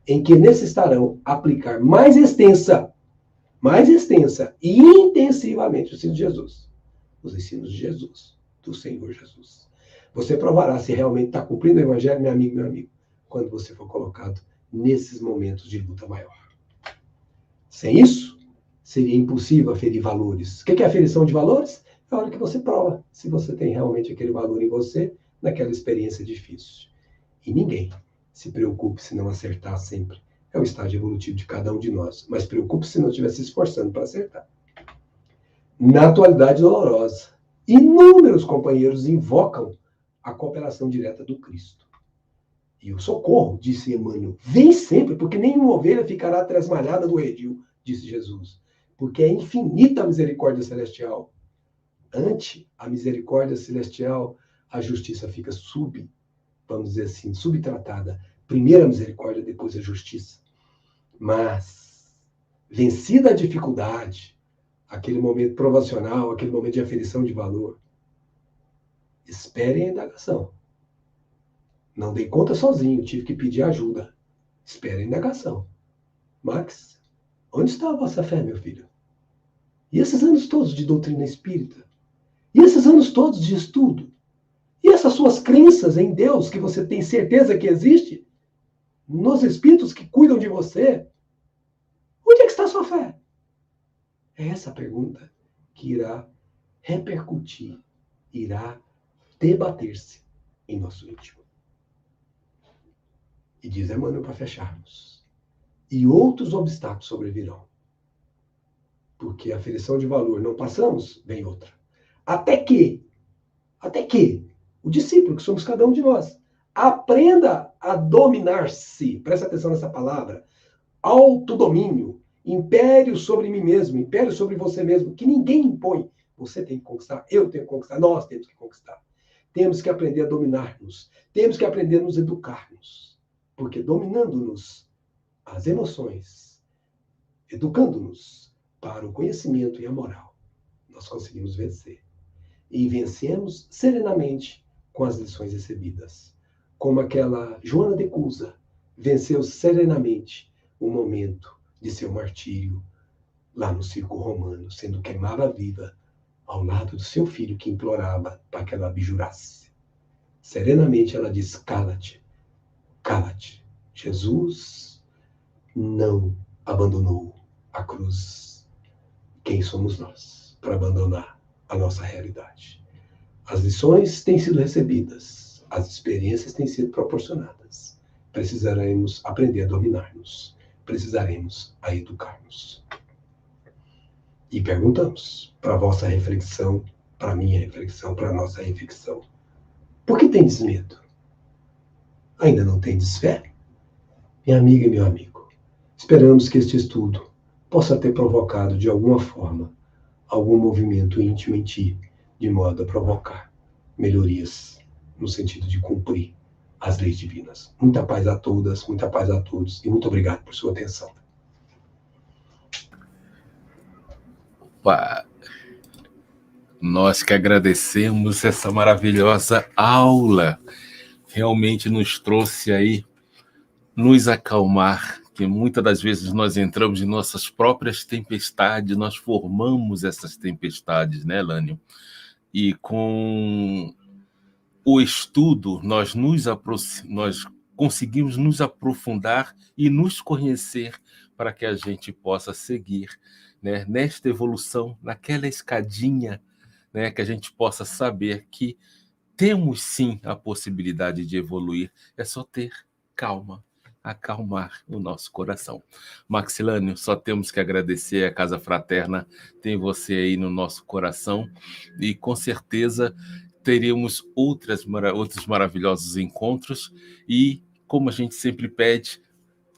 em que necessitarão aplicar mais extensa e intensivamente os ensinos de Jesus. Os ensinos de Jesus, do Senhor Jesus. Você provará se realmente está cumprindo o Evangelho, meu amigo, quando você for colocado nesses momentos de luta maior. Sem isso, seria impossível aferir valores. O que é a aferição de valores? É a hora que você prova se você tem realmente aquele valor em você, naquela experiência difícil. E ninguém se preocupe se não acertar sempre. É o estágio evolutivo de cada um de nós. Mas preocupe se não estiver se esforçando para acertar. Na atualidade dolorosa, inúmeros companheiros invocam a cooperação direta do Cristo. E o socorro, disse Emmanuel, vem sempre, porque nenhuma ovelha ficará tresmalhada do redil, disse Jesus. Porque é infinita a misericórdia celestial. Ante a misericórdia celestial, a justiça fica vamos dizer assim, subtratada. Primeiro a misericórdia, depois a justiça. Mas, vencida a dificuldade, aquele momento provacional, aquele momento de aferição de valor, esperem a indagação. Não dei conta sozinho, tive que pedir ajuda. Esperem a indagação. Max, onde está a vossa fé, meu filho? E esses anos todos de doutrina espírita? E esses anos todos de estudo? E essas suas crenças em Deus, que você tem certeza que existe? Nos espíritos que cuidam de você? Onde é que está a sua fé? É essa pergunta que irá repercutir, irá debater-se em nosso íntimo. E diz Emmanuel para fecharmos. E outros obstáculos sobrevirão. Porque a aferição de valor não passamos, vem outra. Até que o discípulo, que somos cada um de nós, aprenda a dominar-se. Presta atenção nessa palavra. Autodomínio. Império sobre mim mesmo. Império sobre você mesmo. Que ninguém impõe. Você tem que conquistar. Eu tenho que conquistar. Nós temos que conquistar. Temos que aprender a dominar-nos. Temos que aprender a nos educar-nos. Porque dominando-nos as emoções, educando-nos para o conhecimento e a moral, nós conseguimos vencer. E vencemos serenamente com as lições recebidas. Como aquela Joana de Cusa venceu serenamente o momento de seu martírio lá no circo romano, sendo queimada viva ao lado do seu filho que implorava para que ela abjurasse. Serenamente ela diz, cala-te, cala-te. Jesus não abandonou a cruz. Quem somos nós para abandonar a nossa realidade? As lições têm sido recebidas, as experiências têm sido proporcionadas. Precisaremos aprender a dominar-nos, precisaremos a educar-nos. E perguntamos para a vossa reflexão, para a minha reflexão, para a nossa reflexão. Por que tendes medo? Ainda não tendes fé? Minha amiga e meu amigo, esperamos que este estudo possa ter provocado de alguma forma algum movimento íntimo em ti, de modo a provocar melhorias no sentido de cumprir as leis divinas. Muita paz a todas, muita paz a todos e muito obrigado por sua atenção. Opa. Nós que agradecemos essa maravilhosa aula. Realmente nos trouxe aí, nos acalmar, que muitas das vezes nós entramos em nossas próprias tempestades, nós formamos essas tempestades, né, Lânio? E com o estudo, nós conseguimos nos aprofundar e nos conhecer para que a gente possa seguir, né, nesta evolução, naquela escadinha, né, que a gente possa saber que temos sim a possibilidade de evoluir, é só ter calma, acalmar o nosso coração. Maxilânio, só temos que agradecer, a Casa Fraterna tem você aí no nosso coração e com certeza teremos outros maravilhosos encontros e, como a gente sempre pede,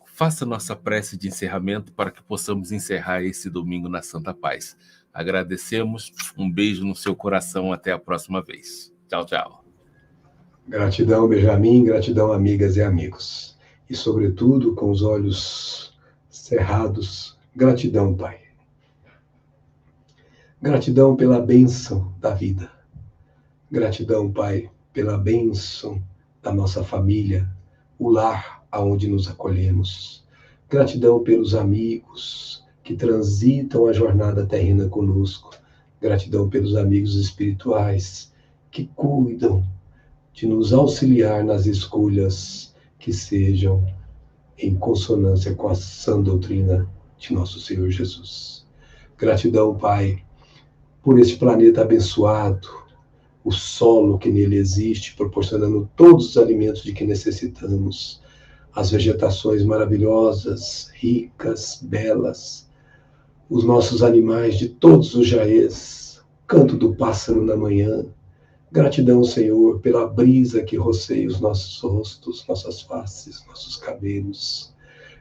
faça nossa prece de encerramento para que possamos encerrar esse domingo na Santa Paz. Agradecemos, um beijo no seu coração, até a próxima vez. Tchau, tchau. Gratidão, Benjamin, gratidão, amigas e amigos. E, sobretudo, com os olhos cerrados, gratidão, Pai. Gratidão pela bênção da vida. Gratidão, Pai, pela bênção da nossa família, o lar aonde nos acolhemos. Gratidão pelos amigos que transitam a jornada terrena conosco. Gratidão pelos amigos espirituais que cuidam de nos auxiliar nas escolhas que sejam em consonância com a sã doutrina de nosso Senhor Jesus. Gratidão, Pai, por este planeta abençoado, o solo que nele existe, proporcionando todos os alimentos de que necessitamos, as vegetações maravilhosas, ricas, belas, os nossos animais de todos os jaez, canto do pássaro na manhã. Gratidão, Senhor, pela brisa que roceia os nossos rostos, nossas faces, nossos cabelos.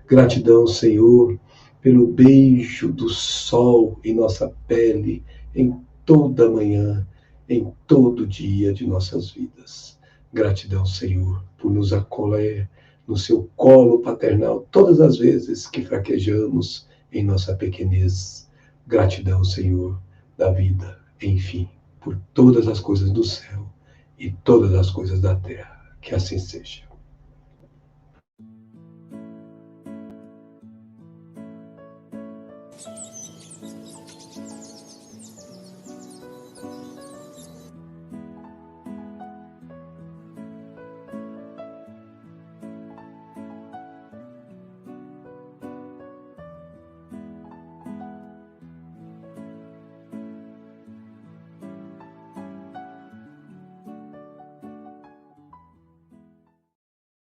Gratidão, Senhor, pelo beijo do sol em nossa pele, em toda manhã, em todo dia de nossas vidas. Gratidão, Senhor, por nos acolher no seu colo paternal todas as vezes que fraquejamos em nossa pequenez. Gratidão, Senhor, da vida, enfim, por todas as coisas do céu e todas as coisas da terra. Que assim seja.